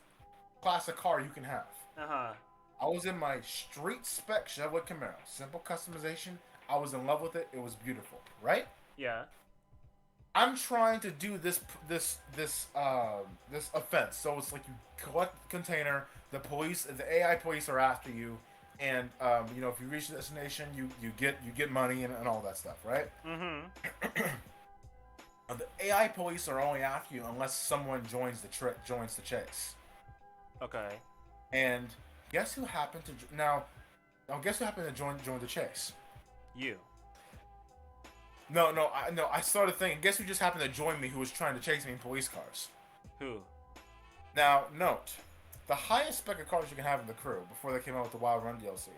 class of car you can have. Uh-huh. I was in my street spec Chevrolet Camaro, simple customization. I was in love with it. It was beautiful, right? Yeah. I'm trying to do this offense. So it's like you collect a container. The AI police are after you, and if you reach the destination, you get money and all that stuff, right? Mm-hmm. The AI police are only after you unless someone joins the chase. Okay. And guess who happened to now? Guess who happened to join the chase? You. No. I started thinking. Guess who just happened to join me? Who was trying to chase me in police cars? Who? Now, note, the highest spec of cars you can have in the crew before they came out with the Wild Run DLC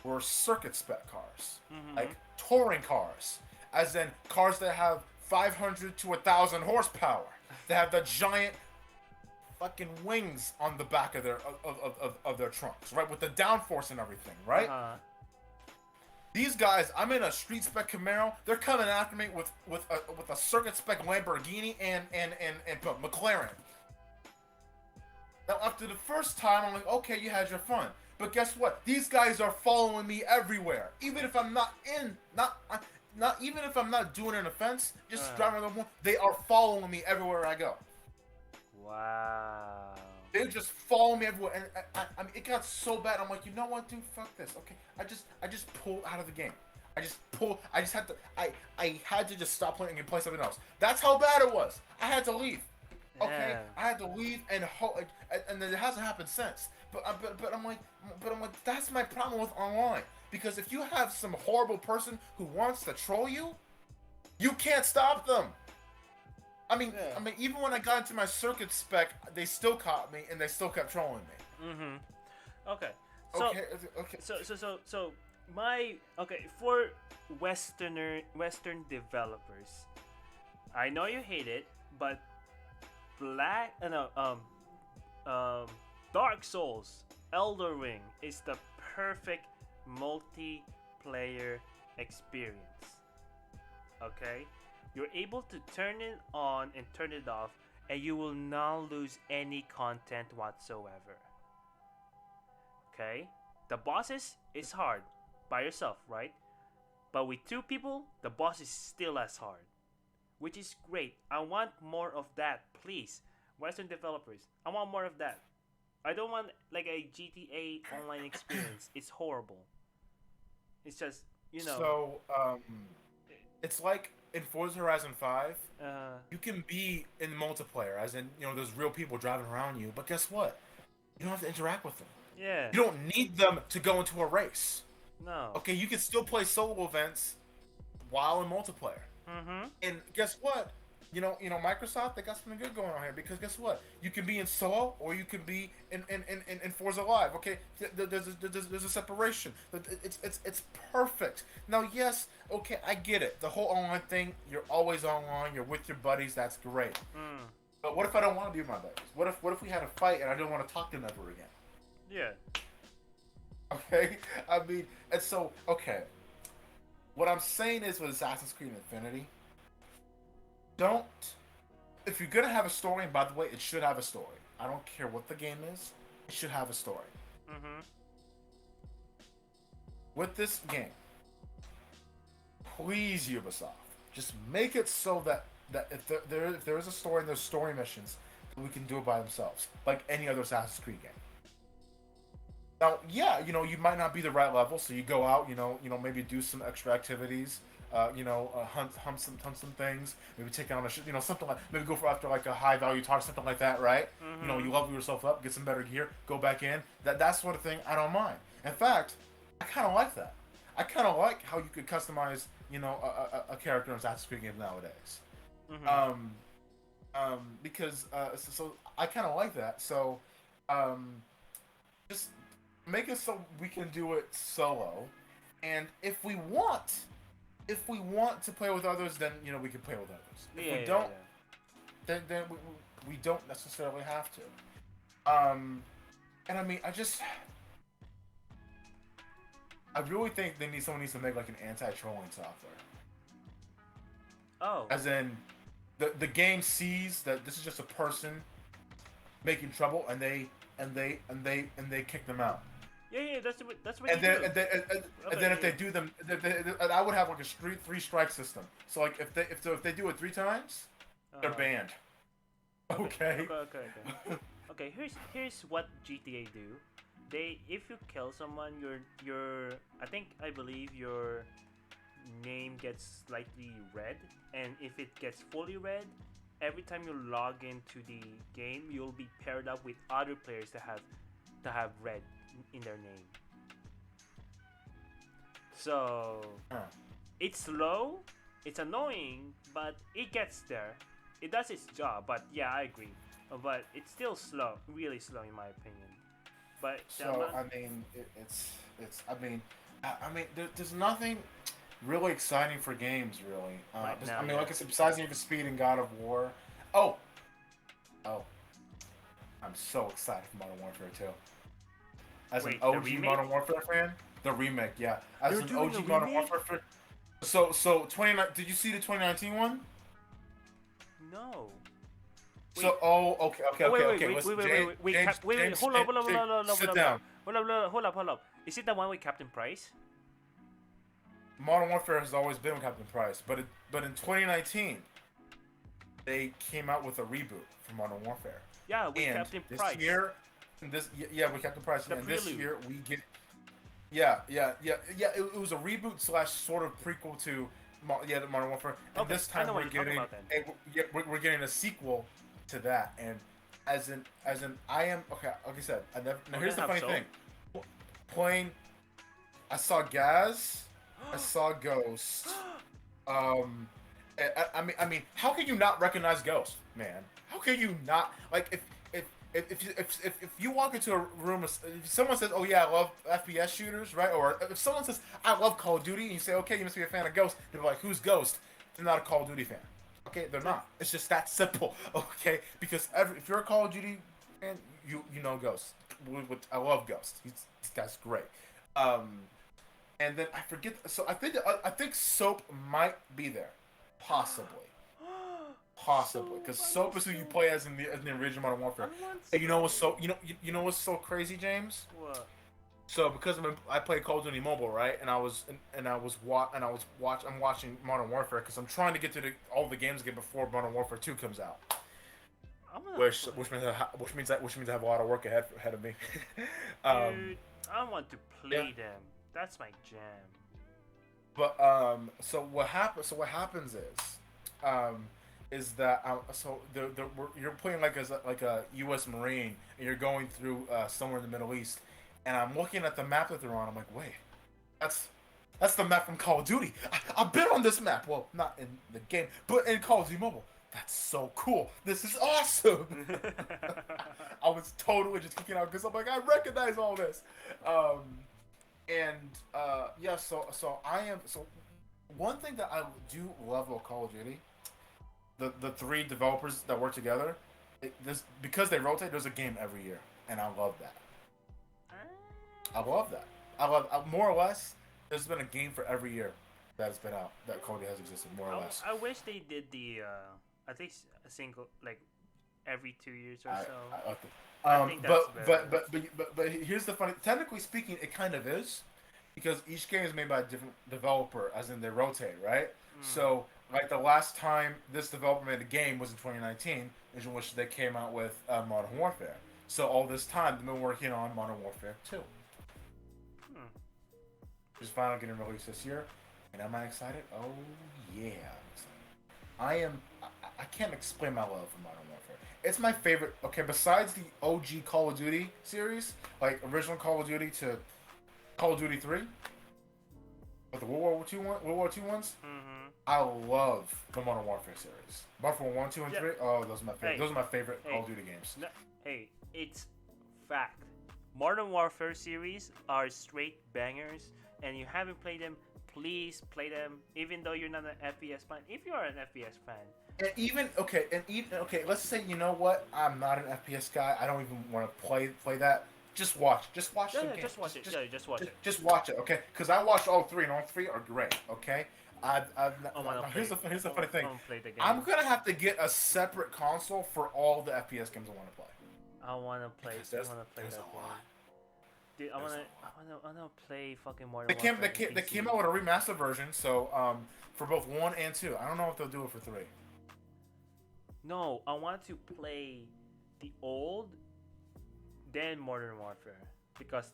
were circuit spec cars, like touring cars, as in cars that have 500 to 1,000 horsepower. They have the giant fucking wings on the back of their trunks, right, with the downforce and everything, right? Uh-huh. These guys, I'm in a street spec Camaro. They're coming after me with a circuit spec Lamborghini and McLaren. Now, after the first time, I'm like, okay, you had your fun. But guess what? These guys are following me everywhere. Even if I'm not even if I'm not doing an offense, just driving the one, they are following me everywhere I go. Wow. They just follow me everywhere, and I mean, it got so bad. I'm like, you know what, dude? Fuck this. Okay, I just pulled out of the game. I had to just stop playing and play something else. That's how bad it was. I had to leave. Okay, Yeah. I had to leave and it hasn't happened since. But I'm like, that's my problem with online, because if you have some horrible person who wants to troll you, you can't stop them. I mean, even when I got into my circuit spec, they still caught me and they still kept trolling me. Mm-hmm. Okay. So, Okay. So for Western developers, I know you hate it, but Dark Souls, Elder Ring is the perfect multiplayer experience. Okay, You're able to turn it on and turn it off, and you will not lose any content whatsoever. Okay? The bosses is hard by yourself, right? But with two people, the boss is still as hard, which is great. I want more of that, please. Western developers, I want more of that. I don't want like a GTA online experience. It's horrible. It's just, you know, So, it's like in Forza Horizon 5, uh, you can be in multiplayer, as in, there's real people driving around you, but guess what? You don't have to interact with them. yeah, You don't need them to go into a race. no. Okay, you can still play solo events while in multiplayer. Mm-hmm. And guess what? Microsoft, they got something good going on here, because guess what? You can be in solo or you can be in Forza Live. Okay, there's a separation. It's perfect. Now, yes, okay, I get it. The whole online thing, you're always online. You're with your buddies. That's great. Mm. But what if I don't want to be with my buddies? What if we had a fight and I didn't want to talk to them ever again? Yeah. Okay, I mean, and so okay. What I'm saying is, with Assassin's Creed Infinity, don't. If you're gonna have a story, and by the way, it should have a story. I don't care what the game is, it should have a story. Mm-hmm. With this game, please, Ubisoft, just make it so that if there is a story and there's story missions, we can do it by themselves, like any other Assassin's Creed game. Now, yeah, you might not be the right level, so you go out, maybe do some extra activities, hunt some things, maybe take on something like, maybe go for after like a high value target, something like that, right? Mm-hmm. You level yourself up, get some better gear, go back in. That sort of thing, I don't mind. In fact, I kind of like that. I kind of like how you could customize, a character in Assassin's Creed games nowadays. Mm-hmm. Because so I kind of like that. So, just make it so we can do it solo, and if we want to play with others, then we can play with others. If we don't, then we don't necessarily have to. And I mean, I really think someone needs to make like an anti-trolling software. Oh. As in, the game sees that this is just a person making trouble, and they kick them out. Yeah, that's what And you then, do. and then if they do them, I would have like a three strike system. So like if they do it 3 times, they're banned. Okay. Okay. Okay. Here's what GTA do. If you kill someone, I believe your name gets slightly red, and if it gets fully red, every time you log into the game, you'll be paired up with other players that have red in their name. So it's slow, it's annoying, but it gets there. It does its job. But yeah, I agree. But it's still slow, really slow in my opinion. But So I mean, it's I mean, there's nothing really exciting for games, really. Right now, I mean, yeah. like I said, besides Need for Speed and God of War. Oh, I'm so excited for Modern Warfare 2. As Wait, an the OG remake? Modern Warfare fan, the remake, yeah. As They're an doing OG a Modern remake? Warfare fan. So 29. Did you see the 2019 one? no. So okay. Wait. Hold up. Sit down. Hold up. Is it the one with Captain Price? Modern Warfare has always been with Captain Price, but in 2019, they came out with a reboot for Modern Warfare. Yeah, with And Captain this Price. year, with Captain Price, The and this prelude. year we get, it was a reboot / sort of prequel to, the Modern Warfare. And Okay, this I know time what we're you're talking getting, about then. we're getting a sequel to that, and as in, I am okay. Like I said, now here's the have funny Soap? thing. Playing, I saw Gaz, I saw Ghost. I mean, how can you not recognize Ghost, man? How can you not like if you walk into a room, if someone says, "Oh yeah, I love FPS shooters," right? Or if someone says, "I love Call of Duty," and you say, "Okay, you must be a fan of Ghost," they're like, "Who's Ghost?" They're not a Call of Duty fan. Okay, they're not. It's just that simple. Okay, because if you're a Call of Duty fan, you know Ghost. I love Ghost. This guy's great. And then I forget. So I think Soap might be there. Possibly, So possibly, because I Soap want is who you so play as in the original Modern I Warfare. want And you know what's so so you know what's so crazy, James? what? So because I play Call of Duty Mobile, right? I'm watching Modern Warfare because I'm trying to get to all the games again before Modern Warfare 2 comes out. I'm gonna Which play, which means I have a lot of work ahead of me. um, dude. I want to yeah, play them. That's my jam. but what happens is that you're playing like as a U.S. Marine and you're going through somewhere in the Middle East, and I'm looking at the map that they're on. I'm like, wait, that's that's the map from Call of Duty. I've been on this map. Well, not in the game, but in Call of Duty Mobile. That's so cool. This is awesome. I was totally just kicking out because I'm like, I recognize all this. Um, yeah, so I am so one thing that I do love about Call of Duty, the three developers that work together, this because they rotate. There's a game every year, and I love that. I love that. I love more or less. There's been a game for every year that has been out that Cody has existed, more or less. I wish they did the I think a single like every 2 years or so. Okay. I think that's better. But here's the funny. Technically speaking, it kind of is, because each game is made by a different developer, as in they rotate, right? Mm. So like the last time this developer made a game was in 2019, in which they came out with Modern Warfare. So all this time they've been working on Modern Warfare 2, Hmm. which is finally getting released this year. And am I excited? Oh yeah, I'm excited. I am. I can't explain my love for Modern Warfare. It's my favorite. Okay, besides the OG Call of Duty series, like original Call of Duty to Call of Duty 3, but the World War II ones, Mm-hmm. I love the Modern Warfare series. Modern Warfare 1, 2, and Yeah. 3. Oh, those are my favorite. Hey. Those are my favorite Hey. Call of Duty games. No, hey, it's fact. Modern Warfare series are straight bangers, and you haven't played them. Please play them, even though you're not an FPS fan. If you are an FPS fan, And even okay, let's say you know what? I'm not an FPS guy. I don't even want to play that. Just watch yeah, the yeah, game. just watch it. Yeah, just watch it. Just watch it, okay? Because I watched all three, and all three are great. Okay. I wanna Now, play. here's the funny thing. I wanna play the game. I'm gonna have to get a separate console for all the FPS games I want to play. I wanna play. Because I wanna play there's that a game. lot. Dude, There's a lot. I wanna play fucking Modern They came, Warfare. they came out with a remastered version, so for both 1 and 2. I don't know if they'll do it for 3. No, I want to play the old, then Modern Warfare, because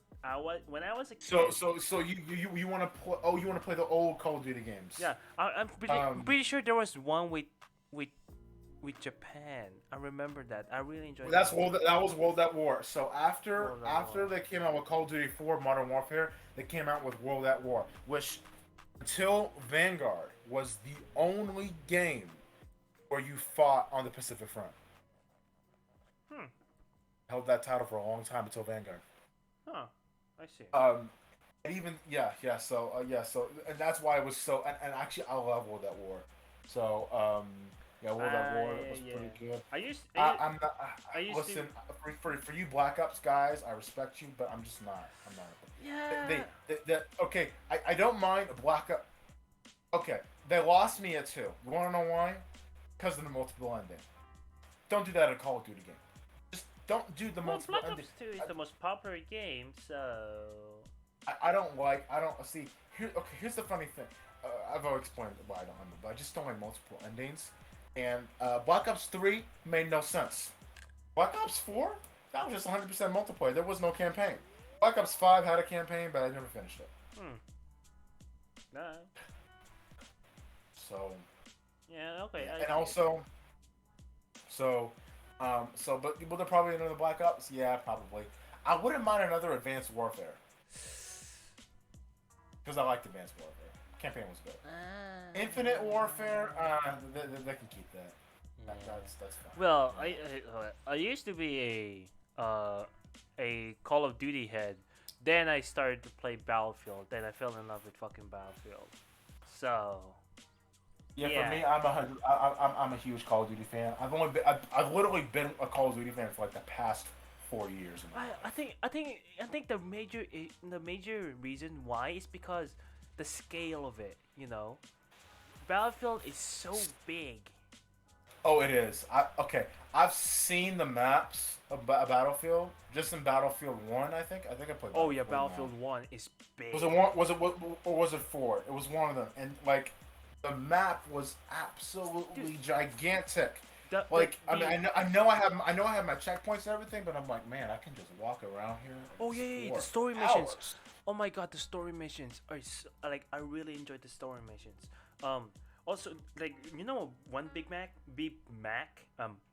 when I was a kid. So you want to play? Oh, you want to play the old Call of Duty games? Yeah, I'm pretty sure there was one with with Japan. I remember that. I really enjoyed. That was World at War. So after World at War. they came out with Call of Duty 4 Modern Warfare, they came out with World at War, which until Vanguard was the only game where you fought on the Pacific Front. Held that title for a long time until Vanguard. Huh. I see. And even so and that's why it was so. And actually, I love World at War. So World at War was pretty good. I'm not. Listen, for you Black Ops guys, I respect you, but I'm just not. I'm not. Yeah. Okay, I don't mind Black Ops. Okay, they lost me at 2. You want to know why? Because of the multiple ending. Don't do that in a Call of Duty game. Just don't do the multiple Black ending. Ops 2 is the most popular game, so. I don't see. Here's the funny thing. I've already explained why I don't like it, but I just don't like multiple endings. And Black Ops 3 made no sense. Black Ops 4, that was just 100% multiplayer. There was no campaign. Black Ops 5 had a campaign, but I never finished it. Nah. So. Yeah. Okay. And also. But will there probably another Black Ops? Yeah, probably. I wouldn't mind another Advanced Warfare. Because I liked Advanced Warfare. Campaign was good. Infinite Warfare, they can keep that. Yeah. That's fine. Well, I used to be a Call of Duty head. Then I started to play Battlefield. Then I fell in love with fucking Battlefield. So. Yeah, for me, I'm a huge Call of Duty fan. I've literally been a Call of Duty fan for like the past 4 years. I think the major reason why is because the scale of it. You know, Battlefield is so big. Oh, it is. Okay. I've seen the maps of Battlefield. Just in Battlefield One, I think. I think I played Oh yeah, Battlefield now. Battlefield 1 is big. Was it one? Was it or was it four? It was one of them. And like, the map was absolutely Dude, gigantic. the, Like, I mean, I know I have my checkpoints and everything, but I'm like, man, I can just walk around here. Oh yeah, for the story missions. hours. Oh my god, the story missions are so, like I really enjoyed the story missions. Also like one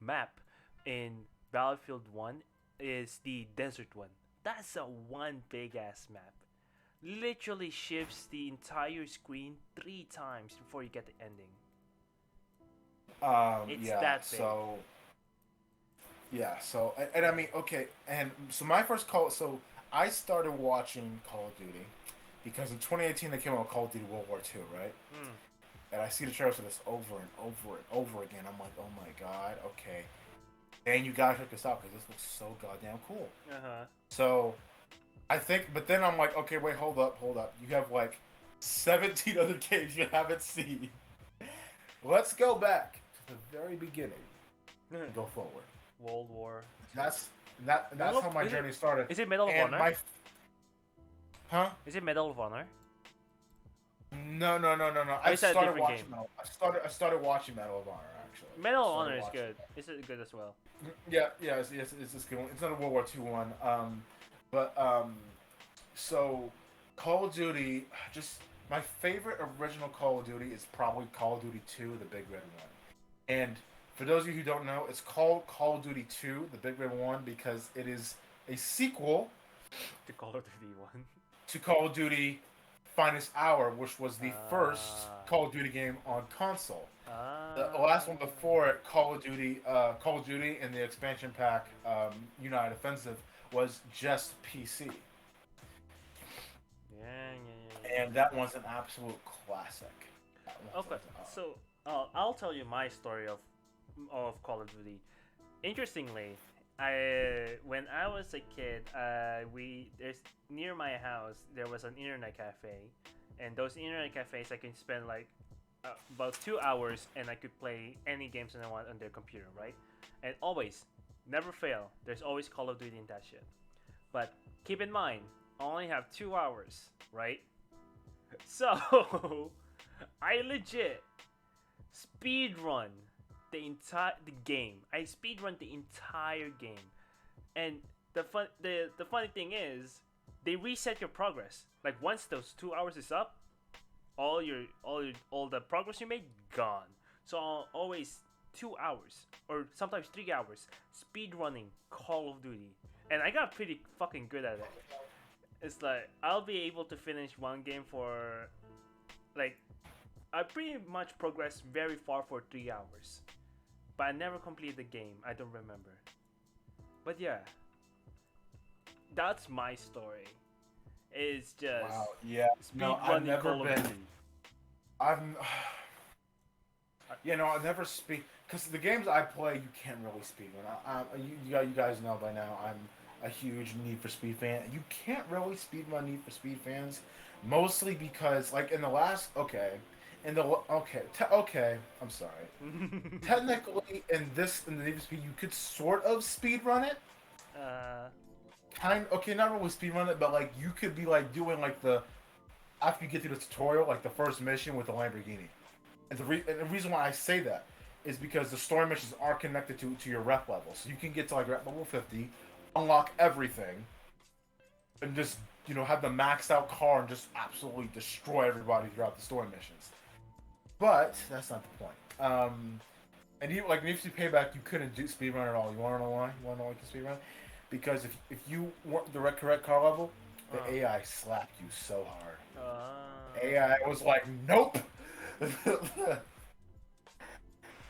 map in Battlefield 1 is the desert one. That's a one big ass map. Literally shifts the entire screen 3 times before you get the ending. It's Yeah. that big. So. Yeah. So, and I mean, okay, and so my first call. So I started watching Call of Duty because in 2018 they came out with Call of Duty World War II, right? Mm. And I see the trailers for this over and over and over again. I'm like, oh my god, okay. And you gotta check this out because this looks so goddamn cool. Uh-huh. So, I think, but then I'm like, okay, wait, hold up. You have like 17 other games you haven't seen. Let's go back to the very beginning and go forward. World War. That's how my journey started. Is it Medal of And Honor? Huh? Is it Medal of Honor? No. I started watching Medal. I started watching Medal of Honor actually. Medal of Honor is good. Is it good as well? Yeah, it's this good one. It's not a World War II one. So Call of Duty, just my favorite original Call of Duty is probably Call of Duty 2, the Big Red One. And for those of you who don't know, it's called Call of Duty 2, the Big Red One, because it is a sequel The Call of Duty 1. to Call of Duty Finest Hour, which was the first Call of Duty game on console. The last one before it, Call of Duty and the expansion pack, United Offensive, was just PC. Yeah. And that one's an absolute classic. Okay, so I'll tell you my story of Call of Duty. Interestingly, when I was a kid, there's near my house there was an internet cafe, and those internet cafes I can spend like about 2 hours and I could play any games I want on their computer, right? And always, never fail. There's always Call of Duty in that shit. But keep in mind, I only have 2 hours, right? So I legit speed run the game. I speed run the entire game, and the funny thing is, they reset your progress. Like once those 2 hours is up, all the progress you made gone. So always 2 hours or sometimes 3 hours speed running Call of Duty, and I got pretty fucking good at it. It's like I'll be able to finish one game for like I pretty much progressed very far for 3 hours. But I never completed the game. I don't remember. But yeah. That's my story. It's just wow, yeah. No, I've never been. I've never speed because the games I play you can't really speed run. You guys know by now I'm a huge Need for Speed fan. You can't really speed run Need for Speed fans, mostly because like in the last I'm sorry. Technically, in the Need for Speed, you could sort of speed run it. Not really speed run it, but like you could be like doing like after you get through the tutorial, like the first mission with the Lamborghini. And the reason why I say that is because the story missions are connected to your rep level, so you can get to like rep level 50, unlock everything, and just have the maxed out car and just absolutely destroy everybody throughout the story missions. But that's not the point. And even like Need for Speed Payback, you couldn't do speedrun at all. You want to know why? You want to know why you can speedrun? Because if you weren't the correct car level, the AI slapped you so hard. AI was like, nope.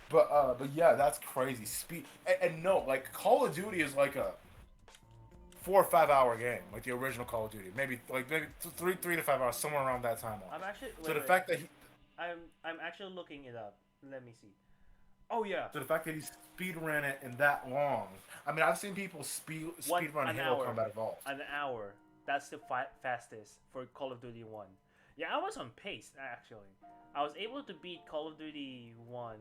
But yeah, that's crazy. Speed and no, like Call of Duty is like a 4 or 5 hour game, like the original Call of Duty. Maybe 3 to 5 hours, somewhere around that time. I'm actually. Fact that I'm actually looking it up. Let me see. Oh yeah. So the fact that he speed ran it in that long. I mean, I've seen people speed run Halo Combat Evolved. An hour. That's the fastest for Call of Duty 1. Yeah, I was on pace actually. I was able to beat Call of Duty 1,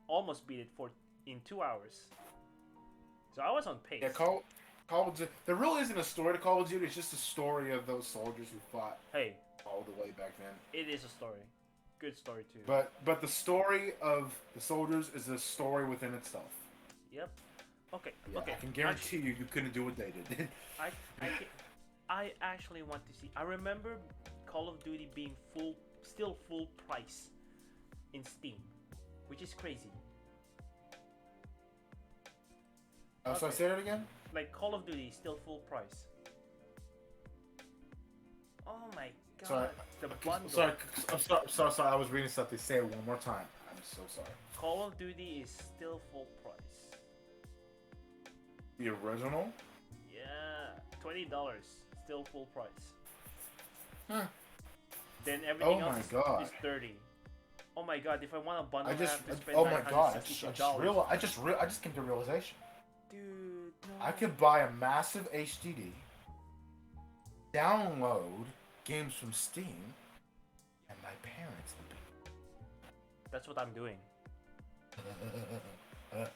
almost beat it for in 2 hours. So I was on pace. Yeah, Call of Duty. There really isn't a story to Call of Duty. It's just a story of those soldiers who fought Hey, all the way back then. it is a story. Good story too. But the story of the soldiers is a story within itself. Yep. Okay. Yeah, Okay. I can guarantee you couldn't do what they did. I, I actually want to see. I remember Call of Duty being still full price in Steam, which is crazy. So I say it again. Like Call of Duty is still full price. Oh my god! Sorry, the bundle. sorry, sorry. I was reading something. Say it one more time. I'm so sorry. Call of Duty is still full price. The original? Yeah, $20, still full price. Huh. Then everything Oh my else God. is $30. Oh my god! If I want a bundle, I just. have to spend Oh my God! $962. I just came to a realization. Dude, no. I could buy a massive HDD, download games from Steam, and my parents would be. That's what I'm doing. Sorry.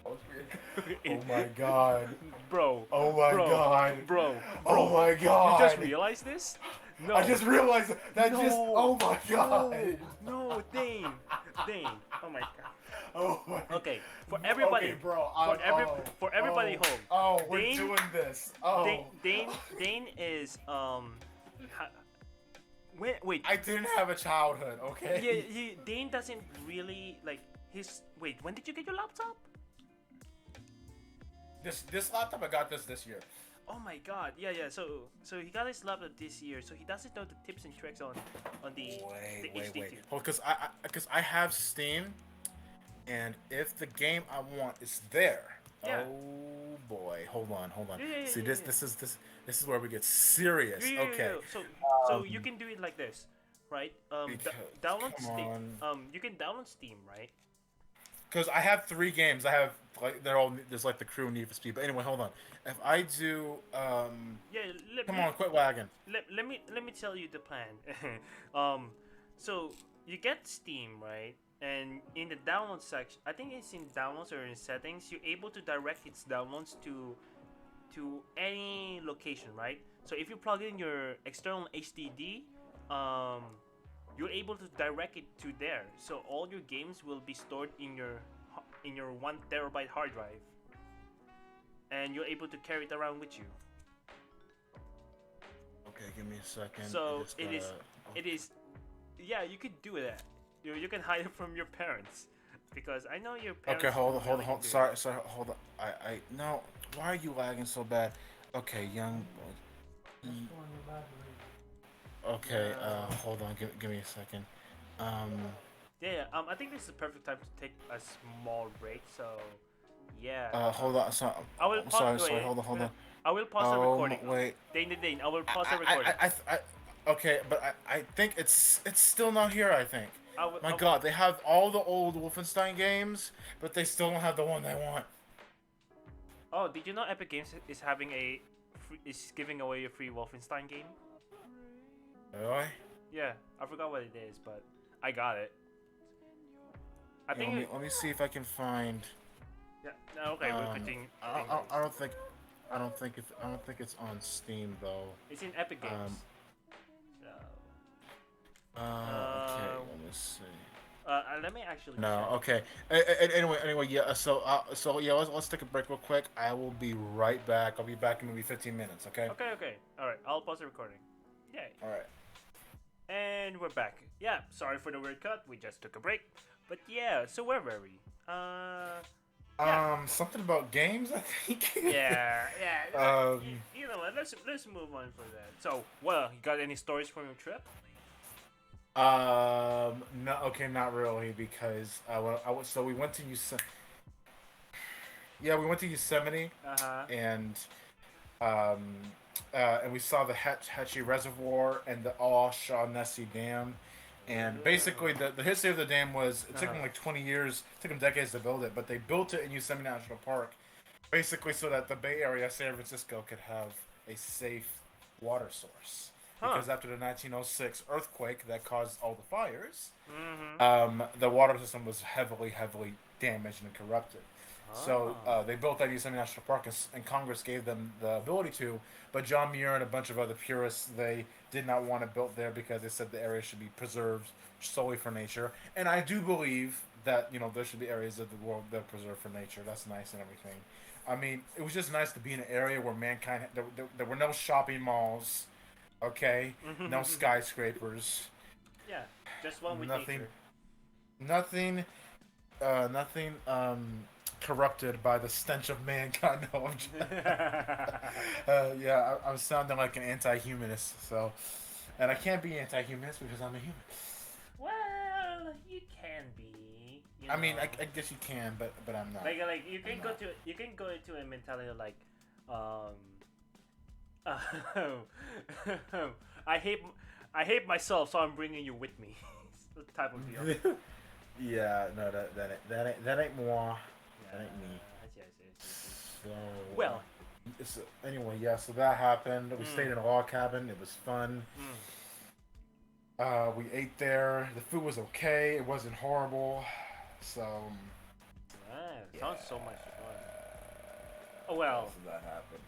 That was weird. Oh my God. Bro. Oh my God. Bro. Oh my God. You just realized this? No. I just realized that No. just. Oh my God. No, Daine. Daine. Oh my god. Oh my. Okay, for everybody, Okay, bro. for everybody home. Oh, we're Daine- doing this. Oh. Daine is wait. I didn't have a childhood, okay? Yeah, Daine doesn't really like his. Wait, when did you get your laptop? This laptop, I got this year. Oh my god, yeah. So he got his laptop this year, so he doesn't know the tips and tricks on the HDD. Well, because I have Steam, and if the game I want is there, Yeah. oh boy, hold on. Yeah, See, yeah. this is where we get serious. Yeah. Okay. So you can do it like this, right? Download come Steam. on. You can download Steam, right? Because I have 3 games. I have they're all there's like the crew Need for Speed. But anyway, hold on. If I do Yeah. come on, quit wagging. Let me tell you the plan. So you get Steam, right? And in the download section, I think it's in downloads or in settings, you're able to direct its downloads to any location, right? So if you plug in your external HDD, you're able to direct it to there. So all your games will be stored in your 1 terabyte hard drive, and you're able to carry it around with you. Okay, give me a second. So it is, yeah, you could do that. You can hide it from your parents, because I know your parents. Okay, hold really on. do Sorry, hold on. I no. Why are you lagging so bad? Okay, young. Okay, hold on. Give me a second. Yeah. I think this is the perfect time to take a small break. So, yeah. Hold on. Sorry. I will pause. Sorry. Hold on. I will pause the recording. Wait. Daine, I will pause the recording. Okay, but I think it's still not here. I think. My God, they have all the old Wolfenstein games, but they still don't have the one they want. Oh, did you know Epic Games is having is giving away a free Wolfenstein game? Really? Yeah, I forgot what it is, but I got it. I think. Let me see if I can find. Yeah. No, okay, we'll continue. I don't think it's on Steam though. It's in Epic Games. Okay, let me see. Let me actually. No, check. okay. Anyway, yeah. So yeah, let's take a break real quick. I will be right back. I'll be back in maybe 15 minutes. Okay. Okay. All right, I'll pause the recording. Yay. All right. And we're back. Yeah, sorry for the weird cut. We just took a break. But yeah, so where were we? Yeah. Something about games, I think. Yeah. You know what? Let's move on for that. So, well, you got any stories from your trip? No. Okay, not really, because so we went to Yosemite. Yeah, we went to Yosemite. And we saw the Hetchy Reservoir and the Shaughnessy Dam. And basically, the history of the dam was, it took them like 20 years, it took them decades to build it, but they built it in Yosemite National Park, basically so that the Bay Area, San Francisco, could have a safe water source. Huh. because after the 1906 earthquake that caused all the fires, Mm-hmm. the water system was heavily, heavily damaged and corrupted. So Oh. they built that Yosemite National Park, and Congress gave them the ability to. But John Muir and a bunch of other purists, they did not want it built there because they said the area should be preserved solely for nature. And I do believe that there should be areas of the world that are preserved for nature. That's nice and everything. I mean, it was just nice to be in an area where mankind there were no shopping malls, okay, no skyscrapers, Yeah, just one with nothing, nature. nothing nothing corrupted by the stench of mankind. No, I'm yeah, I'm sounding like an anti-humanist. So, and I can't be anti-humanist because I'm a human. Well, you can be. I mean, I guess you can, but I'm not. Like you can I'm go not. to you can go into a mentality of like, um, I hate I hate myself, so I'm bringing you with me. It's the type of deal. Yeah, no, that ain't moi. That ain't me. Yes. So, Well, anyway, yeah. So that happened. We Mm. stayed in a log cabin. It was fun. We ate there. The food was okay. It wasn't horrible. So, sounds so much fun. Oh well, so that happened.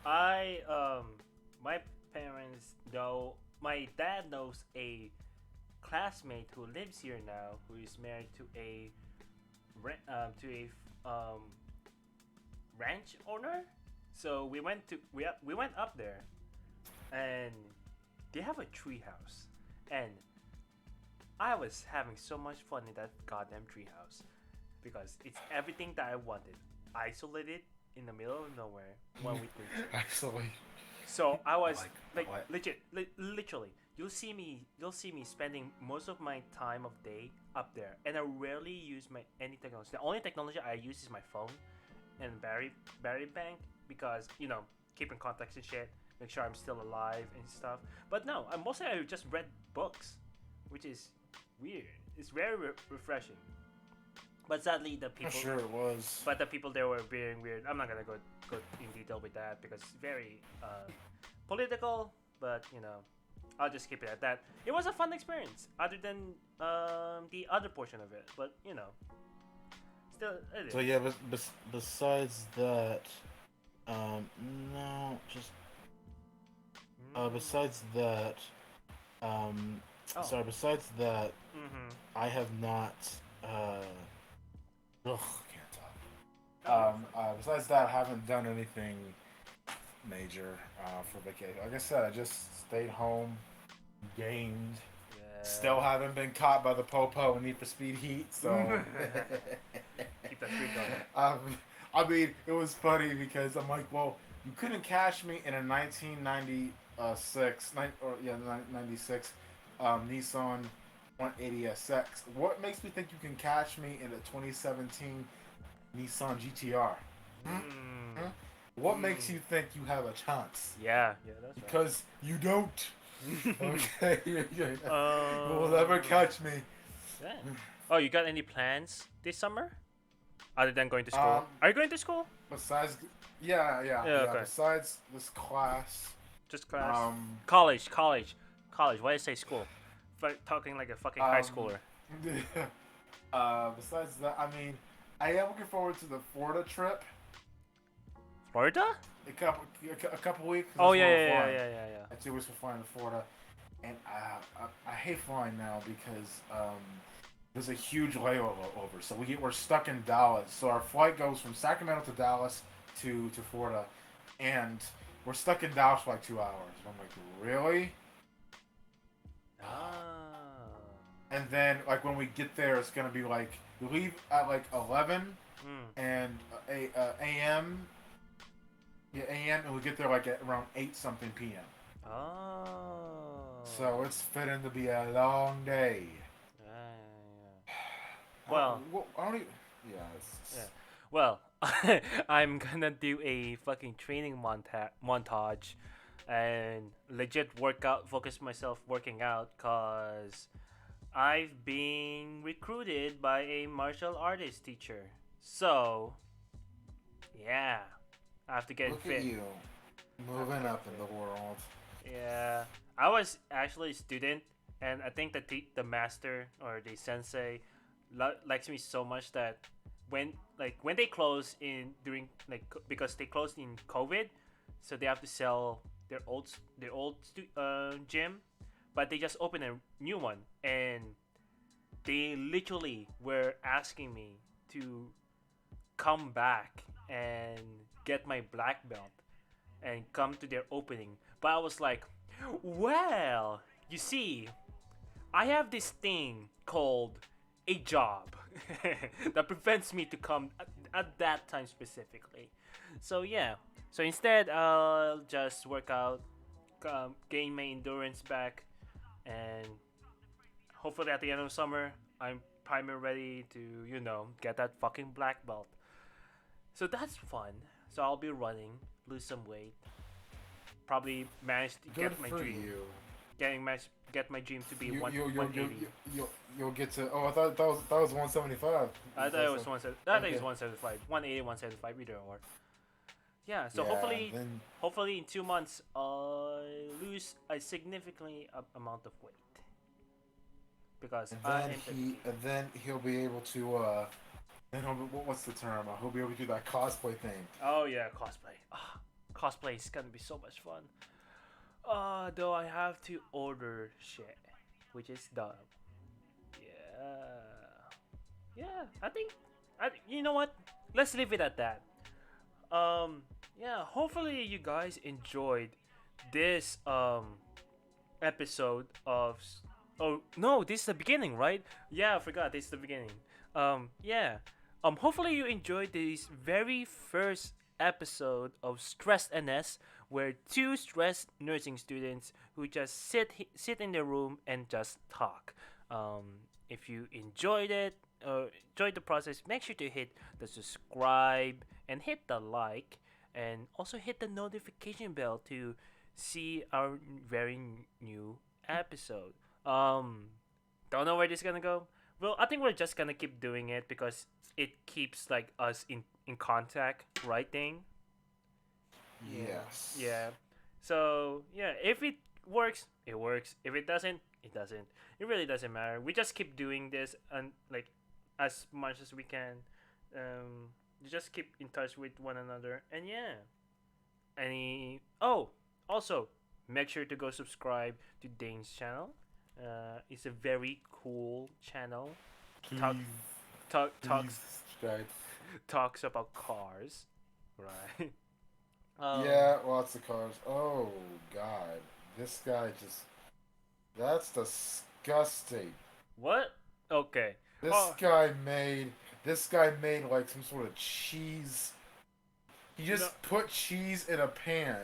My parents know. My dad knows a classmate who lives here now, who is married to a ranch owner. So we went up there, and they have a tree house, and I was having so much fun in that goddamn tree house because it's everything that I wanted, isolated in the middle of nowhere, 1 week later. Actually, So I was like literally, you'll see me spending most of my time of day up there, and I rarely use any technology. The only technology I use is my phone and battery bank because keeping contacts and shit, make sure I'm still alive and stuff. But no, I just read books, which is weird. It's very refreshing. But sadly, I'm sure it was. the people there were being weird. I'm not gonna go in detail with that because it's very political. But I'll just keep it at that. It was a fun experience, other than the other portion of it. But still, it is. So yeah, besides that, no, just besides that, Oh. sorry. Besides that, Mm-hmm. I have not. Ugh, I can't Oh. talk. Besides that, I haven't done anything major for vacation. Like I said, I just stayed home, gamed. Yeah. Still haven't been caught by the popo and Need for Speed Heat. So Keep that streak going. I mean, it was funny because I'm like, well, you couldn't catch me in a 1996, 96 Nissan 180SX. What makes me think you can catch me in a 2017 Nissan GTR? What makes you think you have a chance? Yeah, that's right. Because you don't. Okay, you will never catch me. Yeah. Oh, you got any plans this summer? Other than going to school? Are you going to school? Besides, yeah. Okay. Besides this class, Just class? College. Why did I say school? Talking like a fucking high schooler. besides that, I mean, I am looking forward to the Florida trip. Florida? A couple weeks. Oh, That's yeah. where we're flying. 2 weeks for flying to Florida, and I hate flying now because there's a huge layover. So we're stuck in Dallas. So our flight goes from Sacramento to Dallas to Florida, and we're stuck in Dallas for like 2 hours. And I'm like, really? And then like when we get there, it's gonna be like we leave at like 11 and a.m. Yeah, a.m. and we get there like at around 8 something p.m. Oh. So it's fitting to be a long day. Well. I don't even, Yeah. Well, I'm gonna do a fucking training montage and legit focus myself working out because I've been recruited by a martial artist teacher. So, yeah, I have to get Look fit. at you, moving up in the world. Yeah, I was actually a student, and I think that the master or the sensei likes me so much that when they close in during because they closed in COVID, so they have to sell their old gym, but they just opened a new one, and they literally were asking me to come back and get my black belt and come to their opening. But I was like, well, you see, I have this thing called a job that prevents me to come at that time specifically. So yeah, so instead I'll just work out, gain my endurance back, and hopefully at the end of summer I'm primer ready to get that fucking black belt. So that's fun. So I'll be running, lose some weight, probably manage to Good get my for dream. you. Get my dream to be You one you you you 180. you you'll get to. Oh, I thought that was 175. I thought it was 170. I think it's Okay. 175, 180, 175 either or. Yeah. So Yeah. Then hopefully in 2 months I lose a significantly amount of weight because and I then am dedicated. he'll be able to. Then what's the term? He'll be able to do that cosplay thing. Oh yeah, cosplay. Cosplay is gonna be so much fun. Though I have to order shit, which is dumb. Yeah. Yeah, I think you know what? Let's leave it at that. Yeah, hopefully you guys enjoyed this episode of oh no, this is the beginning, right? Yeah, I forgot this is the beginning. Yeah. Hopefully you enjoyed this very first episode of StressedNS, where two stressed nursing students who just sit in their room and just talk. If you enjoyed it, enjoyed the process, make sure to hit the subscribe and hit the like, and also hit the notification bell to see our very new episode. Don't know where this is gonna go. Well, I think we're just gonna keep doing it because it keeps like us in contact, right, Dane? Yeah. Yes. Yeah. So yeah, if it works, it works. If it doesn't, it doesn't. It really doesn't matter. We just keep doing this and like as much as we can. Just keep in touch with one another. And yeah. Also make sure to go subscribe to Dane's channel. It's a very cool channel. Talk, Please, talk, please talks subscribe. talks about cars, right? Yeah, lots of cars. Oh God, this guy just. That's disgusting. What? Okay. This Oh, guy made. This guy made like some sort of cheese. He no. just put cheese in a pan,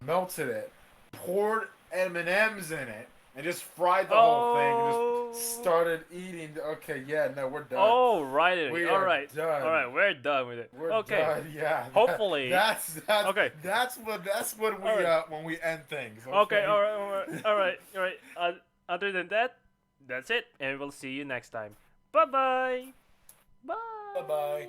melted it, poured M&Ms in it, and just fried the whole thing and just started eating. Okay, yeah, no, we're done. Oh, right. We All are right. done. All right. We're done with it. We're Okay. done. Yeah. Hopefully. That's Okay. That's when we All right. when we end things. Okay. All right. All right. All right. All right. Other than that, that's it, and we'll see you next time. Bye bye. Bye. Bye bye.